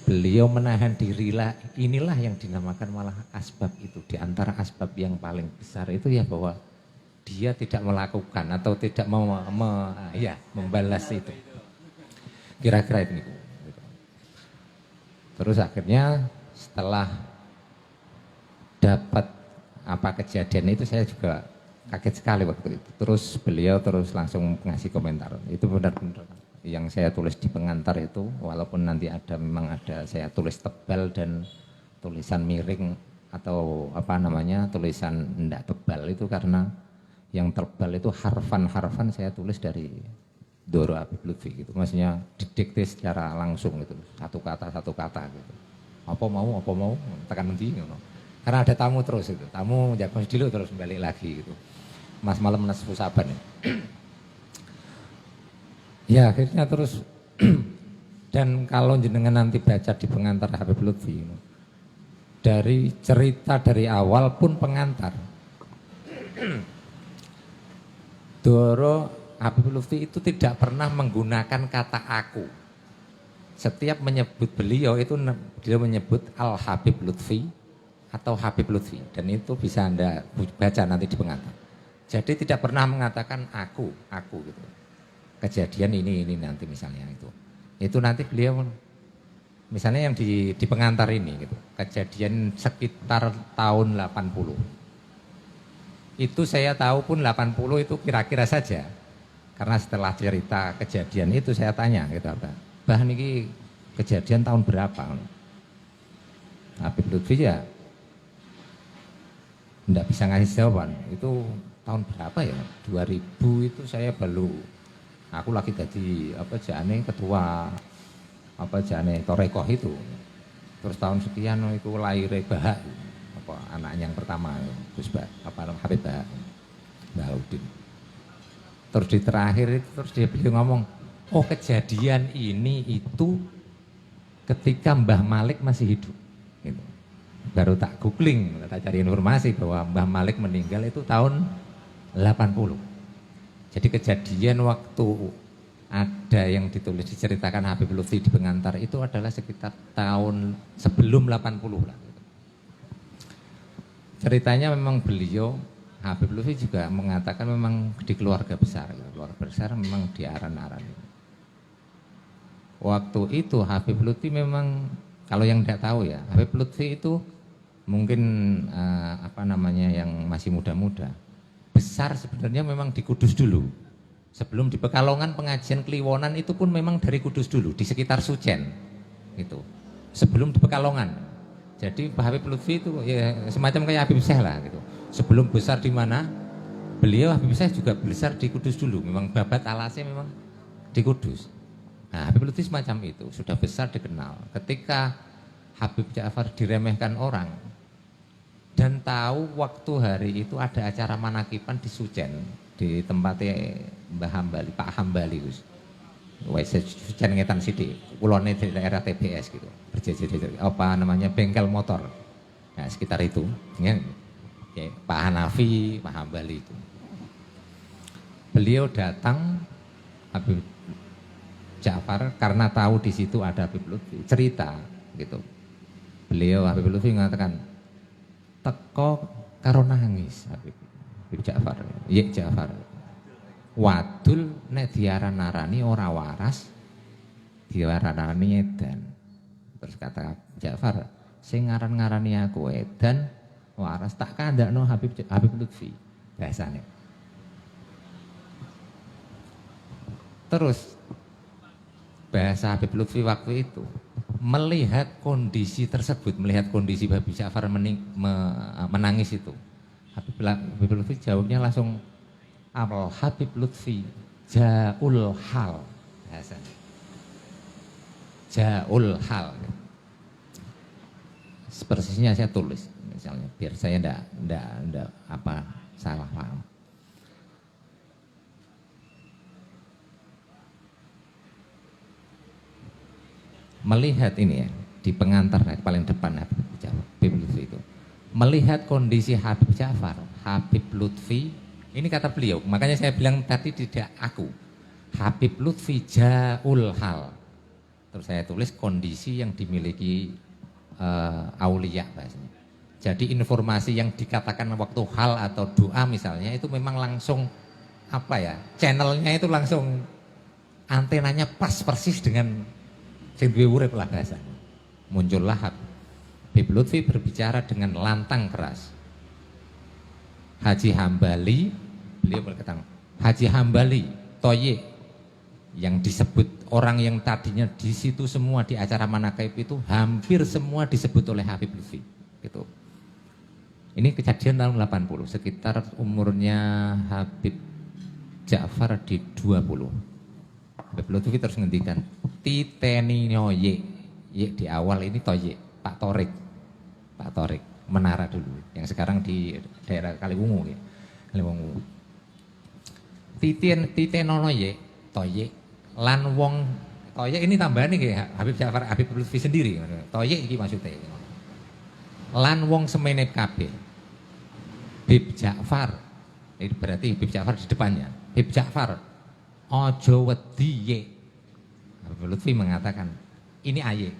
Beliau menahan dirilah, inilah yang dinamakan malah asbab itu. Di antara asbab yang paling besar itu ya bahwa dia tidak melakukan atau tidak membalas itu. Kira-kira ini. Terus akhirnya setelah dapat kejadian itu saya juga kaget sekali waktu itu. Terus beliau langsung ngasih komentar. Itu benar-benar yang saya tulis di pengantar itu, walaupun nanti memang ada saya tulis tebal dan tulisan miring atau tulisan enggak tebal itu karena yang tebal itu harfan saya tulis dari Doro Habib Lutfi gitu, maksudnya didikte secara langsung gitu, satu kata gitu. Apa mau tekan nanti gitu. Karena ada tamu terus itu, tamu jago dulu terus balik lagi gitu. Mas malam nasfu saban ya. Ya akhirnya terus dan kalau jenengan nanti baca di pengantar Habib Lutfi gitu, dari cerita dari awal pun pengantar Doro Habib Lutfi itu tidak pernah menggunakan kata aku. Setiap menyebut beliau itu beliau menyebut Al Habib Lutfi atau Habib Lutfi, dan itu bisa Anda baca nanti di pengantar. Jadi tidak pernah mengatakan aku gitu. Kejadian ini nanti misalnya itu. Itu nanti beliau misalnya yang di pengantar ini gitu. Kejadian sekitar tahun 80. Itu saya tahu pun 80 itu kira-kira saja. Karena setelah cerita kejadian itu saya tanya gitu, Bah niki kejadian tahun berapa? Habib Lutfi ya enggak bisa ngasih jawaban. Itu tahun berapa ya? 2000 itu saya aku lagi jadi ketua Torekoh itu. Terus tahun sekian itu lahir Bahak, anak yang pertama, Gus Habib Bahak, Mbah Udin. Terus di terakhir itu terus beliau ngomong, oh kejadian ini itu ketika Mbah Malik masih hidup. Gitu. Baru tak googling, tak cari informasi bahwa Mbah Malik meninggal itu tahun 80. Jadi kejadian waktu ada yang ditulis diceritakan Habib Lutfi di pengantar itu adalah sekitar tahun sebelum 80 lah. Gitu. Ceritanya memang beliau Habib Lutfi juga mengatakan memang di keluarga besar memang diaran-aran. Waktu itu Habib Lutfi memang kalau yang tidak tahu ya, Habib Lutfi itu mungkin yang masih muda-muda. Besar sebenarnya memang di Kudus dulu. Sebelum di Pekalongan pengajian Kliwonan itu pun memang dari Kudus dulu, di sekitar Sucen. Gitu. Sebelum di Pekalongan. Jadi Pak Habib Lutfi itu ya semacam kayak Habib Syekh lah gitu. Sebelum besar di mana, beliau Habib Syekh juga besar di Kudus dulu. Memang babat alasnya memang di Kudus. Nah Habib Lutfi semacam itu, sudah besar dikenal. Ketika Habib Ja'far diremehkan orang, dan tahu waktu hari itu ada acara manakipan di Sucen, di tempatnya Mbah Hambali, Pak Hambali Gus. Sucen ngetan sithik, kulone di daerah TBS gitu. Berjejer bengkel motor. Nah, sekitar itu. Ya, Pak Hanafi, Pak Hambali itu. Beliau datang Habib Ja'far karena tahu di situ ada Habib Lutfi, cerita gitu. Beliau Habib Lutfi mengatakan, teko karo nangis Habib Ja'far. Iya Ja'far. Wadul nek diaran-arani ora waras, diaran-arani edan. Terus kata Ja'far, sing ngaran-ngarani aku edan waras tak kandakno Habib Lutfi bahasane. Terus bahasa Habib Lutfi waktu itu melihat kondisi tersebut, melihat kondisi Habib Ja'far menangis itu. Habib Lutfi jawabnya langsung Al Habib Lutfi Jaul Hal bahasanya. Jaul Hal. Persisnya saya tulis misalnya biar saya enggak apa salah paham. Melihat ini ya di pengantar paling depan Habib Lutfi itu. Melihat kondisi Habib Ja'far, Habib Lutfi, ini kata beliau, makanya saya bilang tadi tidak aku. Habib Lutfi Jaul Hal. Terus saya tulis kondisi yang dimiliki aulia bahasanya. Jadi informasi yang dikatakan waktu hal atau doa misalnya itu memang langsung apa ya, channelnya itu langsung antenanya pas persis dengan sing duwe urip lah bahasanya. Muncullah Habib Lutfi berbicara dengan lantang keras. Haji Hambali, beliau berkata, Haji Hambali, Toye, yang disebut orang yang tadinya di situ semua di acara Manaqib itu hampir semua disebut oleh Habib Lutfi. Gitu. Ini kejadian tahun 80, sekitar umurnya Habib Ja'far di 20. Habib Lutfi terus ngendikan, titeni nyoye, ye di awal ini Toye, Pak Torik, Menara dulu, yang sekarang di daerah Kaliwungu ya. Kaliwungu. Titenono ye, Toye, lan wong Toye ini tambahan nih Habib Ja'far, Habib Lutfi sendiri. Toye iki maksudnya. Lan wong semene kabeh. Habib Ja'far, ini berarti Habib Ja'far di depannya. Habib Ja'far, ojo wedi ye. Habib Lutfi mengatakan, ini aye.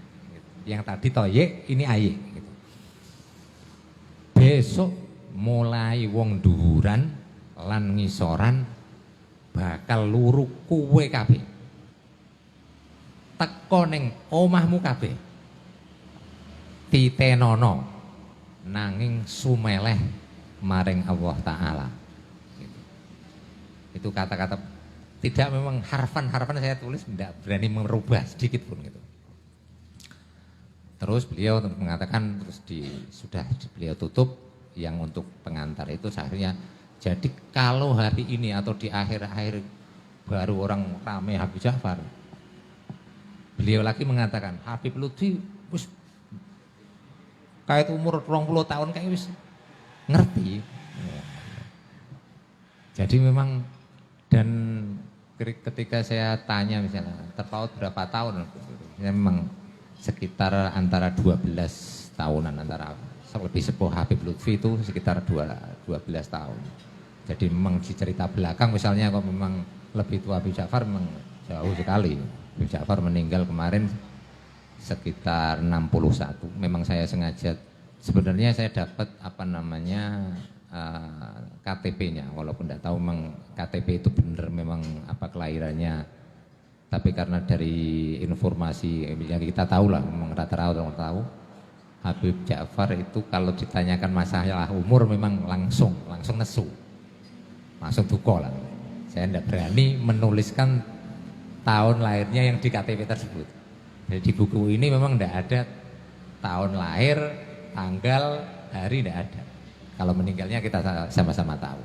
Yang tadi Toye, ini aye. Besok mulai wong dhuwuran lan ngisoran bakal luru kowe kabeh. Teko ning omahmu kabeh. Titenono nanging sumeleh maring Allah Ta'ala. Itu kata-kata tidak memang harfan-harfan saya tulis tidak berani merubah sedikit pun gitu. Terus beliau mengatakan sudah beliau tutup yang untuk pengantar itu akhirnya jadi kalau hari ini atau di akhir-akhir baru orang ramai Habib Ja'far. Beliau lagi mengatakan Habib Lutfi wis kayak umur 20 tahun kayak wis ngerti. Jadi memang dan ketika saya tanya misalnya terpaut berapa tahun, memang sekitar antara 12 tahunan antara lebih sepuh Habib Lutfi itu sekitar 12 tahun. Jadi memang di cerita belakang misalnya kok memang lebih tua Habib Ja'far memang jauh sekali. Habib Ja'far meninggal kemarin sekitar 61. Memang saya sengaja sebenarnya saya dapat apa namanya KTP-nya walaupun tidak tahu memang KTP itu benar memang apa kelahirannya. Tapi karena dari informasi yang kita tahu lah, memang rata-rata orang tahu Habib Ja'far itu kalau ditanyakan masalah umur memang langsung nesu, langsung duko lah. Saya tidak berani menuliskan tahun lahirnya yang di KTP tersebut. Jadi di buku ini memang tidak ada tahun lahir, tanggal, hari tidak ada. Kalau meninggalnya kita sama-sama tahu.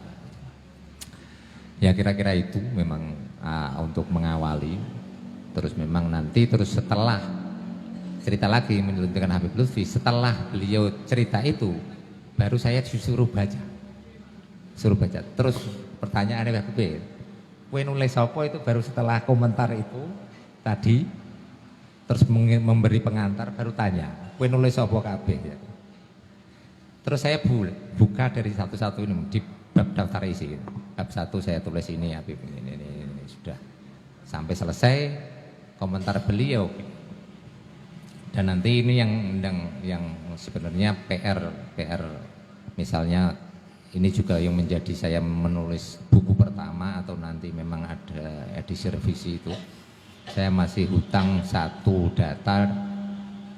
Ya kira-kira itu memang untuk mengawali. Terus memang nanti terus setelah cerita lagi menyelunturkan Habib Lutfi, setelah beliau cerita itu baru saya disuruh baca. Suruh baca. Terus pertanyaannya Habib, kowe nulis apa itu baru setelah komentar itu tadi terus memberi pengantar baru tanya, kowe nulis apa kabeh ya. Terus saya buka dari satu-satu ini di bab daftar isi. Bab 1 saya tulis ini Habib ini sudah sampai selesai komentar beliau. Dan nanti ini yang sebenarnya PR misalnya ini juga yang menjadi saya menulis buku pertama atau nanti memang ada edisi revisi itu. Saya masih hutang satu data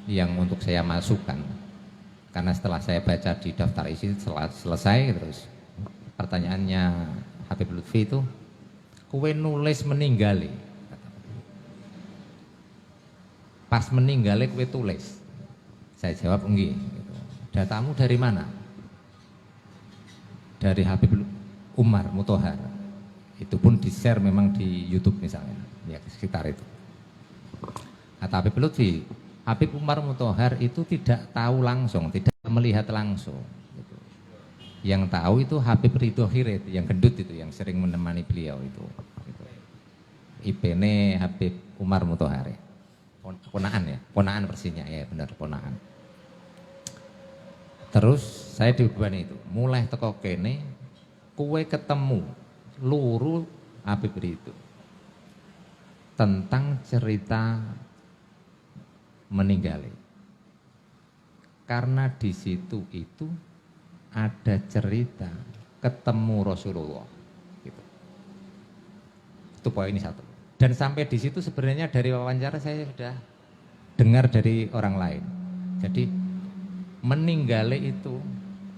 yang untuk saya masukkan. Karena setelah saya baca di daftar isi selesai terus pertanyaannya Habib Lutfi itu, kowe nulis meninggali. Pas meninggali kowe tulis. Saya jawab enggak. Datamu dari mana? dari Habib Umar Mutahar. Itu pun di-share memang di YouTube misalnya, ya sekitar itu. Kata Habib Lutfi, Habib Umar Mutahar itu tidak tahu langsung, tidak melihat langsung. Gitu. Yang tahu itu Habib Ridho Hirit, yang gendut itu, yang sering menemani beliau itu. Gitu. IP-ne Habib Umar Mutahar. Ya. Ponaan ya, ponaan persisnya ya benar ponaan. Terus saya dibebani itu, mulai teko kene, kue ketemu luru Habib Ridho tentang cerita meninggalnya. Karena di situ itu ada cerita ketemu Rasulullah. Gitu. Itu poin ini satu. Dan sampai di situ sebenarnya dari wawancara saya sudah dengar dari orang lain. Jadi meninggalnya itu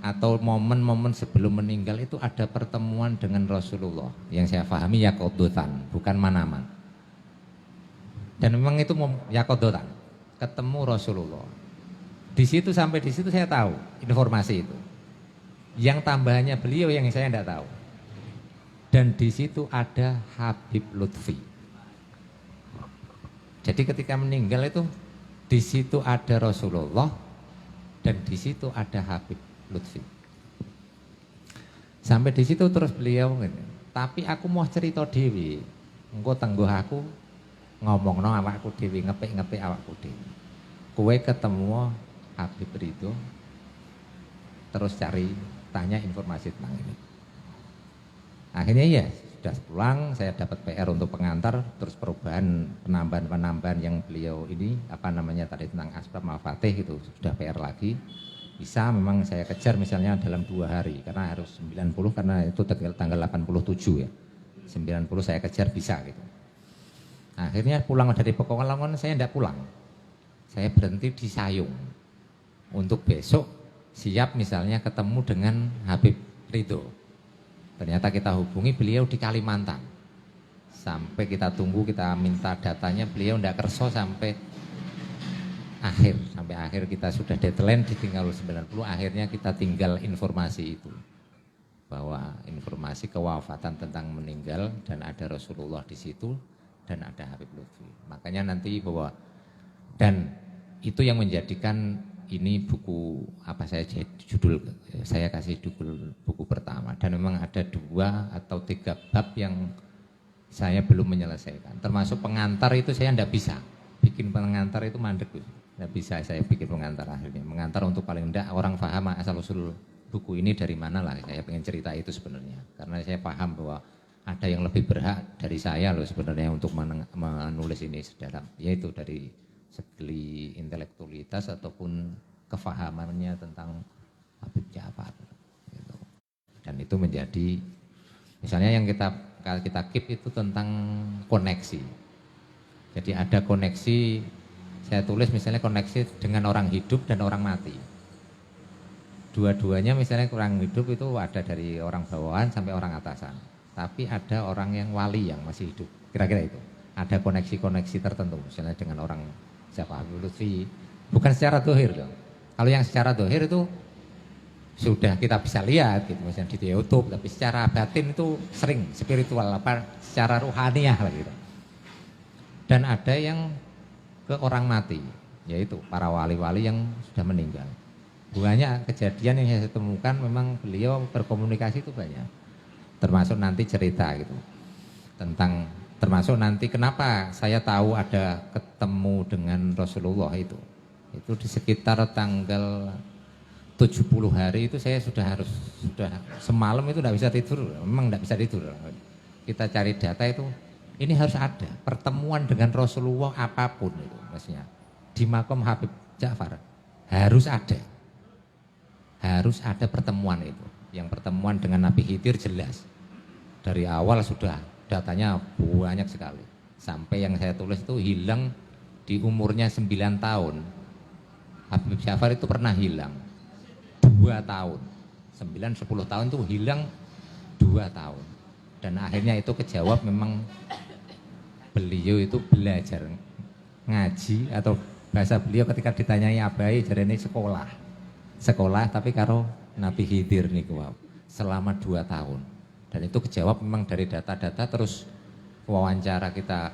atau momen-momen sebelum meninggal itu ada pertemuan dengan Rasulullah yang saya pahami yakodotan, bukan manaman. Dan memang itu yakodotan, ketemu Rasulullah. Di situ sampai di situ saya tahu informasi itu. Yang tambahannya beliau yang saya tidak tahu. Dan di situ ada Habib Lutfi. Jadi ketika meninggal itu di situ ada Rasulullah dan di situ ada Habib Lutfi. Sampai di situ terus beliau gini, tapi aku mau cerita dewi, engko tangguh aku ngomongno awakku dewi, ngepek-ngepek awakku dewi. Kowe ketemu Habib Ridho, terus cari tanya informasi tentang ini. Akhirnya ya sudah pulang, saya dapat PR untuk pengantar, terus perubahan penambahan yang beliau ini apa namanya tadi tentang asbab mafatih itu sudah PR lagi. Bisa memang saya kejar misalnya dalam 2 hari karena harus 90 karena itu tanggal 87 ya. 90 saya kejar bisa gitu. Akhirnya pulang dari Pekalongan saya tidak pulang. Saya berhenti di Sayung. Untuk besok siap misalnya ketemu dengan Habib Ridho. Ternyata kita hubungi beliau di Kalimantan. Sampai kita tunggu, kita minta datanya, beliau tidak kerso sampai akhir kita sudah deadline ditinggal 90, akhirnya kita tinggal informasi itu bahwa informasi kewafatan tentang meninggal dan ada Rasulullah di situ dan ada Habib Lutfi. Makanya nanti bahwa dan itu yang menjadikan ini buku apa saya kasih judul buku pertama dan memang ada 2 atau 3 bab yang saya belum menyelesaikan. Termasuk pengantar itu saya tidak bisa bikin pengantar itu mandek. Tidak bisa saya bikin pengantar akhirnya. Mengantar untuk paling tidak orang paham asal usul buku ini dari mana lah. Saya pengen cerita itu sebenarnya. Karena saya paham bahwa ada yang lebih berhak dari saya loh sebenarnya untuk menulis ini sedalam. Yaitu dari segi intelektualitas ataupun kefahamannya tentang Habib Ja'far. Gitu. Dan itu menjadi misalnya yang kita keep itu tentang koneksi. Jadi ada koneksi. Saya tulis misalnya koneksi dengan orang hidup dan orang mati. Dua-duanya misalnya orang hidup itu ada dari orang bawahan sampai orang atasan. Tapi ada orang yang wali yang masih hidup. Kira-kira itu. Ada koneksi-koneksi tertentu misalnya dengan orang siapa Habib Lutfi. Bukan secara dohir dong. Kalau yang secara dohir itu sudah kita bisa lihat gitu misalnya di YouTube. Tapi secara batin itu sering spiritual apa secara ruhaniah lah gitu. Dan ada yang ke orang mati, yaitu para wali-wali yang sudah meninggal. Banyak kejadian yang saya temukan memang beliau berkomunikasi itu banyak. Termasuk nanti cerita gitu. Termasuk nanti kenapa saya tahu ada ketemu dengan Rasulullah itu. Itu di sekitar tanggal 70 hari itu saya sudah semalam itu tidak bisa tidur, memang tidak bisa tidur. Kita cari data itu. Ini harus ada pertemuan dengan Rasulullah apapun itu maksudnya. Di makom Habib Ja'far harus ada pertemuan itu. Yang pertemuan dengan Nabi Khidir jelas. Dari awal sudah datanya banyak sekali. Sampai yang saya tulis itu hilang di umurnya 9 tahun. Habib Ja'far itu pernah hilang 2 tahun. 9-10 tahun itu hilang 2 tahun. Dan akhirnya itu kejawab memang beliau itu belajar ngaji atau bahasa beliau ketika ditanyai abai jarene sekolah tapi karo Nabi Khidir niku. selama 2 tahun. Dan itu kejawab memang dari data-data, terus wawancara kita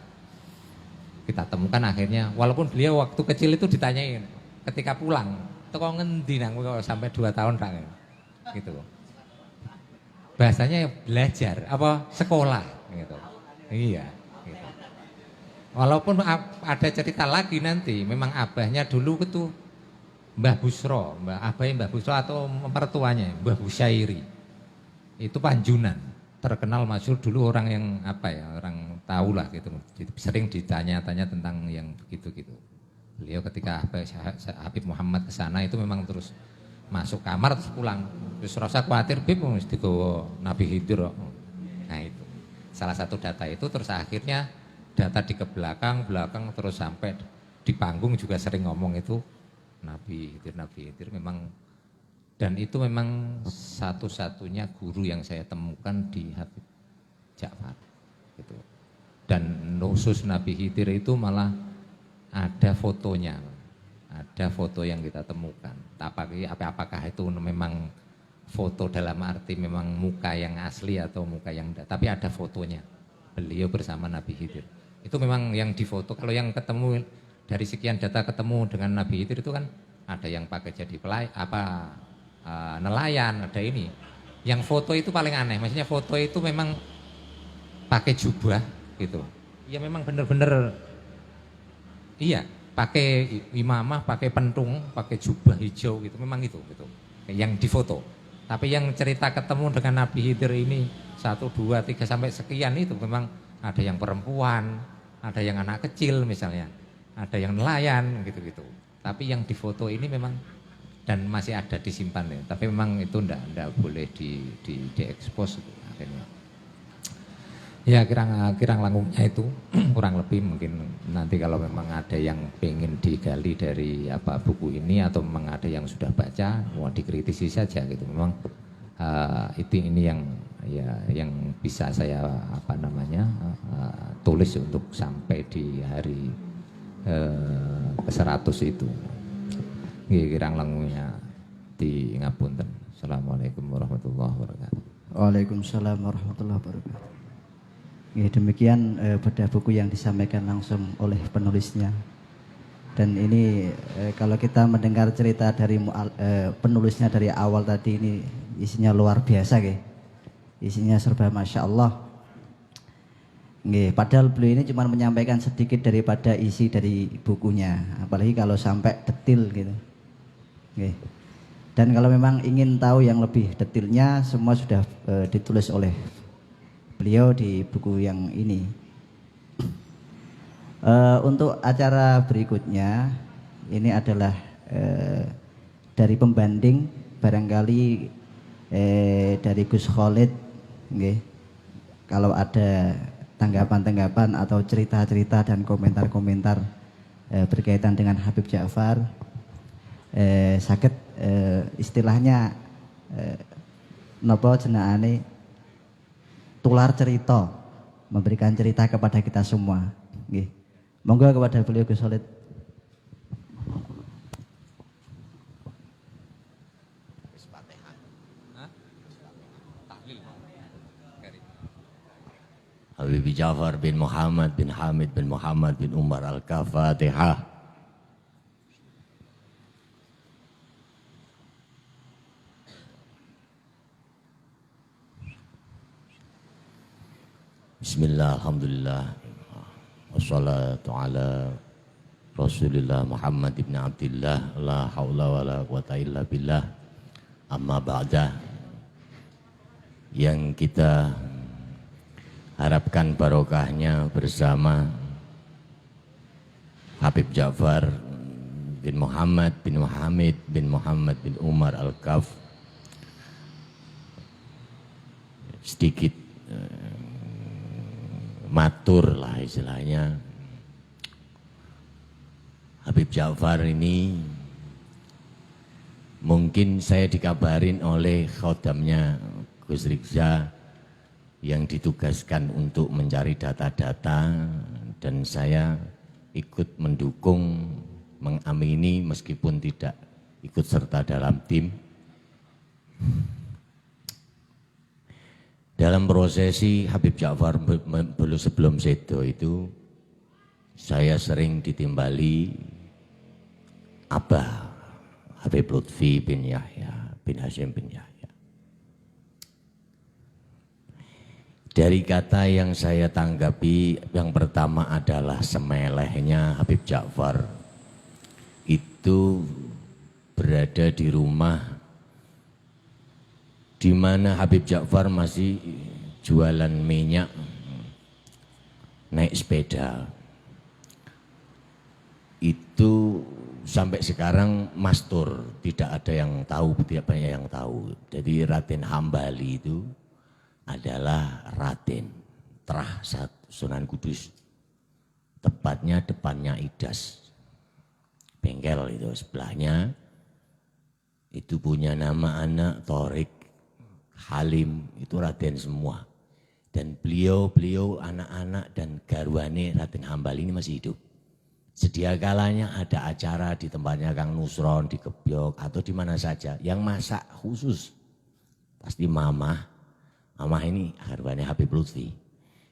temukan akhirnya, walaupun beliau waktu kecil itu ditanyain ketika pulang, itu kok ngendi nang sampai 2 tahun tak gitu. Bahasanya belajar apa sekolah gitu. Iya gitu. Walaupun ada cerita lagi nanti, memang abahnya dulu itu Mbah Busro, Mbah Busro atau mertuanya Mbah Busyairi. Itu Panjunan, terkenal masyhur dulu, orang yang orang tahu lah gitu. Sering ditanya-tanya tentang yang begitu-gitu. Beliau ketika Habib Muhammad ke sana itu memang terus masuk kamar terus pulang. Terus rasa khawatir Bib mesti digawa Nabi Khidir. Nah itu. Salah satu data itu, terus akhirnya data di ke belakang terus sampai di panggung juga sering ngomong itu Nabi Khidir memang. Dan itu memang satu-satunya guru yang saya temukan di Habib Ja'far gitu. Dan khusus Nabi Khidir itu malah ada fotonya, ada foto yang kita temukan. Apakah itu memang foto dalam arti memang muka yang asli atau muka yang tapi ada fotonya beliau bersama Nabi Khidir. Itu memang yang difoto. Kalau yang ketemu dari sekian data ketemu dengan Nabi Khidir itu kan ada yang pakai jadi nelayan, ada ini. Yang foto itu paling aneh, maksudnya foto itu memang pakai jubah gitu. Ya memang benar-benar iya, pakai imamah, pakai pentung, pakai jubah hijau gitu, memang itu gitu. Yang difoto. Tapi yang cerita ketemu dengan Nabi Khidir ini 1, 2, 3 sampai sekian itu memang ada yang perempuan, ada yang anak kecil misalnya, ada yang nelayan gitu-gitu. Tapi yang difoto ini memang dan masih ada disimpan ya. Tapi memang itu enggak boleh diekspos itu akhirnya. Ya kirang langkungnya itu kurang lebih mungkin nanti kalau memang ada yang pengen digali dari buku ini atau memang ada yang sudah baca mau dikritisi saja gitu. Memang ini yang bisa saya tulis untuk sampai di hari ke-100 itu. Kirang langkungnya di ngapunten. Assalamualaikum warahmatullahi wabarakatuh. Waalaikumsalam warahmatullahi wabarakatuh. Ya, demikian bedah buku yang disampaikan langsung oleh penulisnya. Dan ini kalau kita mendengar cerita dari penulisnya dari awal tadi, ini isinya luar biasa, ya. Isinya serba masya Allah. Padahal beliau ini cuma menyampaikan sedikit daripada isi dari bukunya, apalagi kalau sampai detil gitu. Dan kalau memang ingin tahu yang lebih detilnya, semua sudah ditulis oleh beliau di buku yang ini. Untuk acara berikutnya ini adalah dari pembanding, barangkali dari Gus Khalid, kalau ada tanggapan-tanggapan atau cerita-cerita dan komentar-komentar berkaitan dengan Habib Ja'far, sakit istilahnya nopo jenengane tular cerita, memberikan cerita kepada kita semua. Nggih. Monggo kepada beliau Gus Khalid. Habib Ja'far bin Muhammad bin Hamid bin Muhammad bin Umar Al-Fatihah. Bismillah, alhamdulillah, wassalatu ala Rasulillah Muhammad ibn Abdillah, la hawla wa la quwata illa billah, amma ba'dah. Yang kita harapkan barokahnya bersama Habib Ja'far bin Muhammad bin Hamid bin Muhammad bin Umar Al-Kaf, sedikit matur lah istilahnya. Habib Ja'far ini mungkin saya dikabarin oleh khodamnya Gus Rikza yang ditugaskan untuk mencari data-data, dan saya ikut mendukung, mengamini meskipun tidak ikut serta dalam tim. Dalam prosesi Habib Ja'far belum sebelum sedo itu, saya sering ditimbali Abah Habib Lutfi bin Yahya bin Hashim bin Yahya. Dari kata yang saya tanggapi, yang pertama adalah semelehnya Habib Ja'far itu berada di rumah di mana Habib Ja'far masih jualan minyak, naik sepeda. Itu sampai sekarang mastur, tidak ada yang tahu, tidak banyak yang tahu. Jadi Raden Hambali itu adalah Raden Terah Sunan Kudus, tepatnya depannya Idas, bengkel itu sebelahnya. Itu punya nama anak Torik, Halim, itu Raden semua. Dan beliau anak-anak dan garwane Raden Hambali ini masih hidup. Sedia kalanya ada acara di tempatnya Kang Nusron, di Kebyok atau di mana saja, yang masak khusus pasti Mama ini garwane Habib Lutfi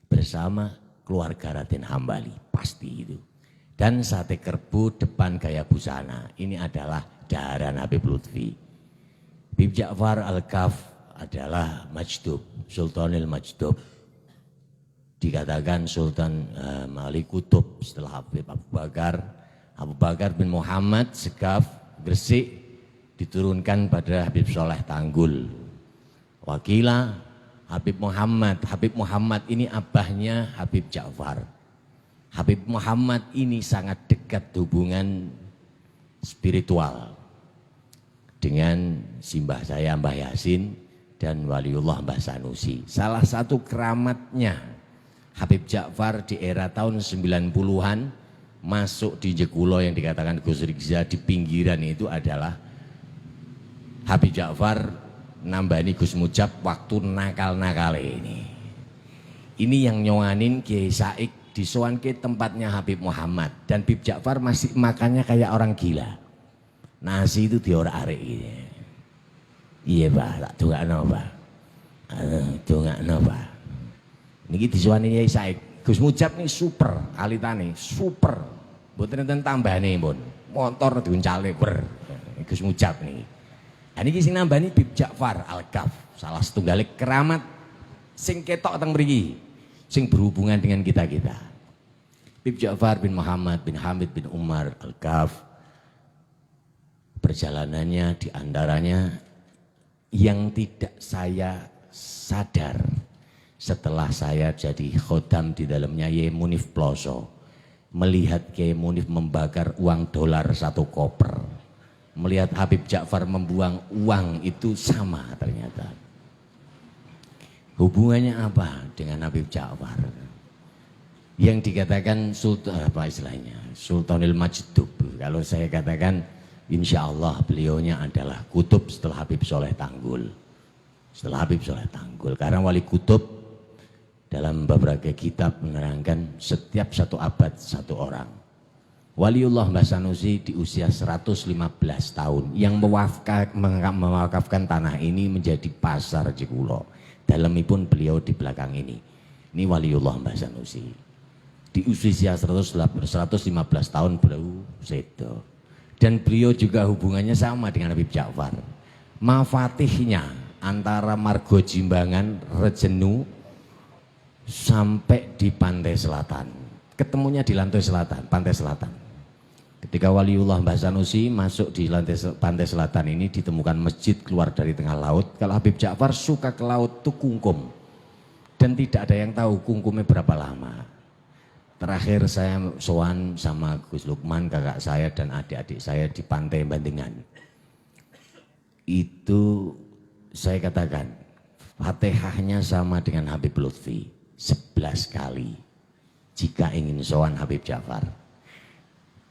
bersama keluarga Raden Hambali, pasti itu. Dan sate kerbau depan gaya busana, ini adalah daharan Habib Lutfi. Habib Ja'far Al-Kaf adalah Majdub, Sultanil Majdub. Dikatakan Sultan Malik Kutub setelah Habib Abu Bakar bin Muhammad Segaf Gresik diturunkan pada Habib Soleh Tanggul. Wakila Habib Muhammad ini abahnya Habib Ja'far. Habib Muhammad ini sangat dekat hubungan spiritual dengan simbah saya Mbah Yasin dan Waliullah Mbah Sanusi. Salah satu keramatnya Habib Ja'far di era tahun 90-an masuk di Jekulo yang dikatakan Gus Rizza di pinggiran itu adalah Habib Ja'far nambani Gus Mujab waktu nakal-nakal ini. Ini yang nyonganin Kiai Saik disowan ke tempatnya Habib Muhammad, dan Habib Ja'far masih makannya kayak orang gila. Nasi itu diorak-arik gitu. Iya Pak, tak dongakno Pak. Dongakno Pak. Niki disuwani Kiai Saik. Gus Mujab ini super alitane, super. Mboten enten tambahane pun. Motor diuncale ber. Gus Mujab niki. Nah niki sing nambani Habib Ja'far Al-Kaf, salah setunggal keramat sing ketok teng mriki, sing berhubungan dengan kita-kita. Habib Ja'far bin Muhammad bin Hamid bin Umar Al-Kaf, perjalanannya diantaranya yang tidak saya sadar setelah saya jadi khodam di dalamnya Ye Munif Ploso, melihat Kiai Munif membakar uang dolar 1 koper, melihat Habib Ja'far membuang uang itu sama ternyata. Hubungannya apa dengan Habib Ja'far? Yang dikatakan Sultan apa istilahnya? Sultanil Majdub. Kalau saya katakan insya Allah beliaunya adalah kutub setelah Habib Soleh Tanggul. Setelah Habib Soleh Tanggul. Karena wali kutub dalam beberapa kitab menerangkan setiap 1 abad 1 orang. Waliullah Mbah Sanusi di usia 115 tahun yang mewakafkan tanah ini menjadi pasar Jekulo. Dalamipun beliau di belakang ini. Ini Waliullah Mbah Sanusi. Di usia 115 tahun beliau sedo. Dan beliau juga hubungannya sama dengan Habib Ja'far. Mafatihnya antara Margo Jimbangan, Rejenu sampai di pantai selatan. Ketemunya di lantai selatan, pantai selatan. Ketika Waliullah Mbah Sanusi masuk di pantai selatan ini ditemukan masjid keluar dari tengah laut. Kalau Habib Ja'far suka ke laut itu kungkum. Dan tidak ada yang tahu kungkumnya berapa lama. Terakhir saya sowan sama Gus Lukman, kakak saya dan adik-adik saya di pantai Bandengan. Itu saya katakan Fatihahnya sama dengan Habib Lutfi 11 kali jika ingin sowan Habib Ja'far.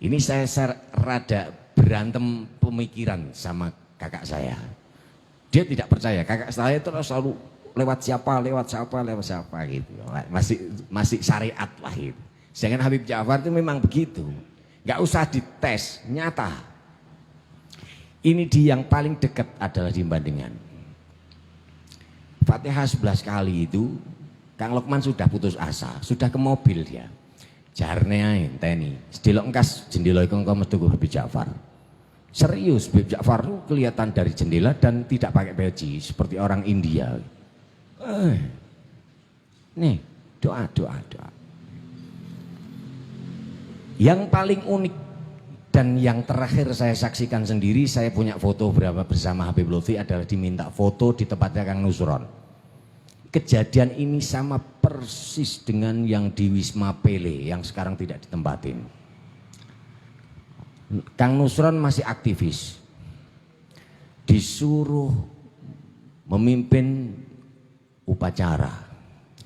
Ini saya rada berantem pemikiran sama kakak saya. Dia tidak percaya, kakak saya itu selalu lewat siapa gitu. Masih syariat lah gitu. Sedangkan Habib Ja'far itu memang begitu. Nggak usah dites, nyata. Ini di yang paling dekat adalah di Bandengan. Fatihah 11 kali itu Kang Lukman sudah putus asa, sudah ke mobil dia. Jarne ae enteni. Sedelok engkas jendela iku engko metu Habib Ja'far. Serius Habib Ja'far itu kelihatan dari jendela dan tidak pakai peci seperti orang India. Nih, doa. Yang paling unik dan yang terakhir saya saksikan sendiri, saya punya foto berapa bersama Habib Lutfi adalah diminta foto di tempatnya Kang Nusron. Kejadian ini sama persis dengan yang di Wisma Pele yang sekarang tidak ditempatin. Kang Nusron masih aktivis, disuruh memimpin upacara.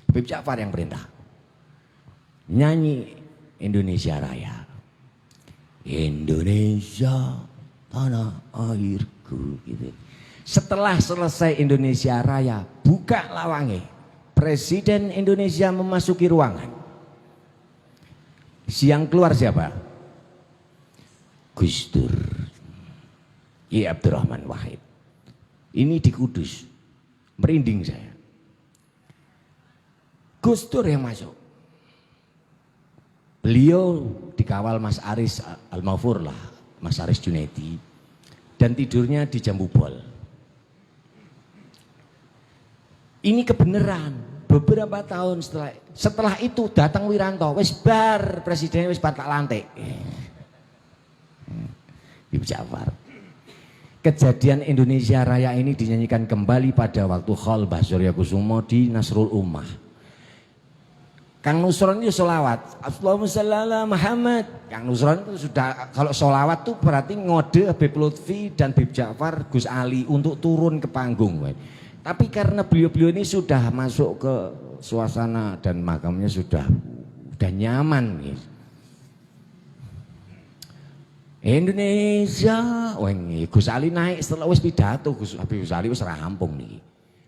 Habib Ja'far yang perintah, nyanyi Indonesia Raya. Indonesia tanah airku gitu. Setelah selesai Indonesia Raya, buka lawange. Presiden Indonesia memasuki ruangan. Siang keluar siapa? Gus Dur. I Abdurrahman Wahid. Ini di Kudus. Merinding saya. Gus Dur yang masuk. Beliau dikawal Mas Aris Al-Mafur lah, Mas Aris Junaidi, dan tidurnya di Jambu Bol. Ini kebenaran. Beberapa tahun setelah itu datang Wiranto, wis bar presidennya wis tak lantik. Habib Ja'far. Kejadian Indonesia Raya ini dinyanyikan kembali pada waktu Khalbah Suryakusumo di Nasrul Ummah. Kang Nusron itu sholawat, Allahumma sholli ala Muhammad. Kang Nusron itu sudah, kalau sholawat tuh berarti ngode Habib Lutfi dan Habib Ja'far, Gus Ali untuk turun ke panggung. Tapi karena beliau-beliau ini sudah masuk ke suasana dan makamnya sudah nyaman. Indonesia, Gus Ali naik setelah wis pidato, Gus Ali wis rampung nih.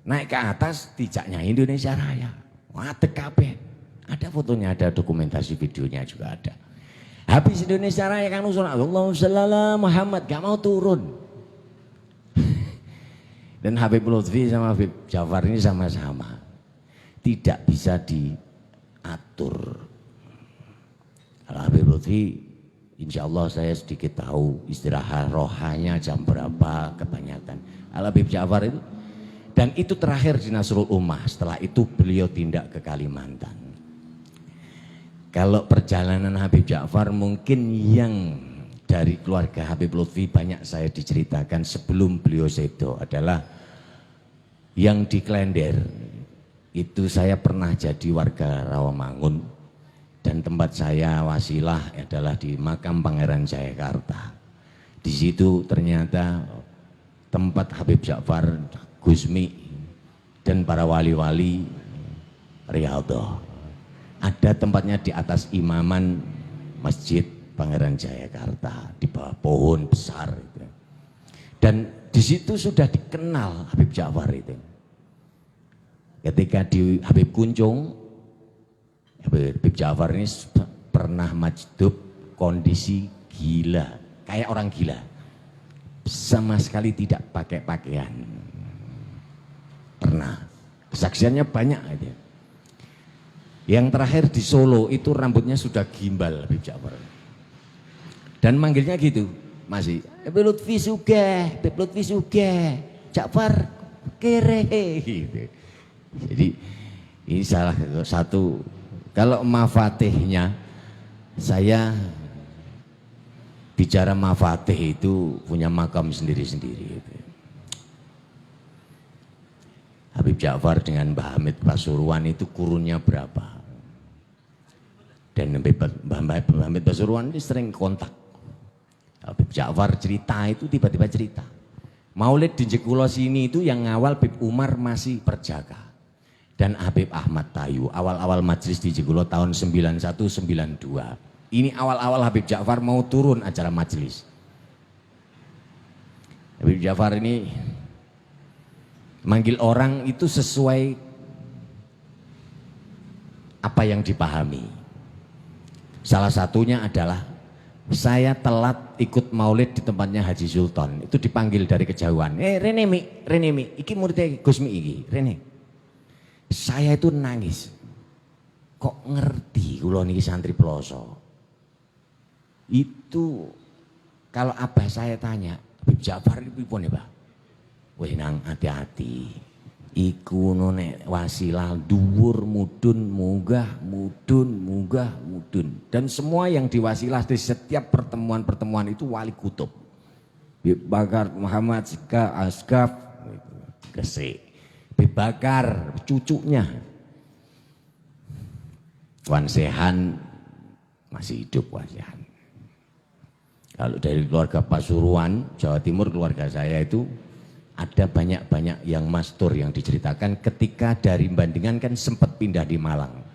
Naik ke atas tijaknya Indonesia Raya. Ngadeg kabeh. Ada fotonya, ada dokumentasi videonya juga ada. Habis Indonesia Raya Kang Nusron, Allahumma sholli ala Muhammad, gak mau turun. Dan Habib Lutfi sama Habib Ja'far ini sama-sama tidak bisa diatur. Kalau Habib Lutfi, insya Allah saya sedikit tahu istirahat rohanya jam berapa kebanyakan. Kalau Habib Ja'far itu, dan itu terakhir di Nasrul Ummah. Setelah itu beliau tindak ke Kalimantan. Kalau perjalanan Habib Ja'far mungkin yang dari keluarga Habib Lutfi banyak saya diceritakan sebelum beliau sedo adalah yang di Klender. Itu saya pernah jadi warga Rawamangun dan tempat saya wasilah adalah di makam Pangeran Jayakarta. Di situ ternyata tempat Habib Ja'far, Gusmi dan para wali-wali Riyadhah. Ada tempatnya di atas imaman Masjid Pangeran Jayakarta di bawah pohon besar itu. Dan di situ sudah dikenal Habib Ja'far itu. Ketika di Habib Kuncung, Habib Ja'far ini pernah majdub kondisi gila, kayak orang gila. Sama sekali tidak pakai pakaian. Pernah. Kesaksiannya banyak itu. Yang terakhir di Solo itu rambutnya sudah gimbal Habib Ja'far. Dan manggilnya gitu masih. Habib Lutfi sugih, Habib Lutfi sugih, Ja'far kere gitu. Jadi ini salah satu, kalau mafatihnya saya bicara mafatih itu punya makam sendiri-sendiri. Habib Ja'far dengan Mbah Hamid Pasuruan itu kurunnya berapa? Dan Mbah Hamid Pasuruan ini sering kontak. Habib Ja'far cerita itu tiba-tiba cerita. Maulid di Jekulo sini itu yang ngawal Habib Umar masih berjaga. Dan Habib Ahmad Tayu awal-awal majelis di Jekulo tahun 91-92. Ini awal-awal Habib Ja'far mau turun acara majelis. Habib Ja'far ini manggil orang itu sesuai apa yang dipahami. Salah satunya adalah saya telat ikut maulid di tempatnya Haji Sultan. Itu dipanggil dari kejauhan. Rene Mi, iki muridnya Gusmi iki, Rene. Saya itu nangis. Kok ngerti kula niki santri Ploso? Itu kalau abah saya tanya, Habib Ja'far itu pripun ya, Pak? Weh nang hati-hati. Iku nek wasilah dhuwur mudun munggah mudun. Dan semua yang diwasilah di setiap pertemuan-pertemuan itu wali kutub. Habib Bakar Muhammad Asgaf Gresik. Habib Bakar cucunya. Wan Sehan masih hidup Wan Sehan. Kalau dari keluarga Pasuruan, Jawa Timur, keluarga saya itu ada banyak-banyak yang mastur yang diceritakan ketika dari Bandingan kan sempat pindah di Malang.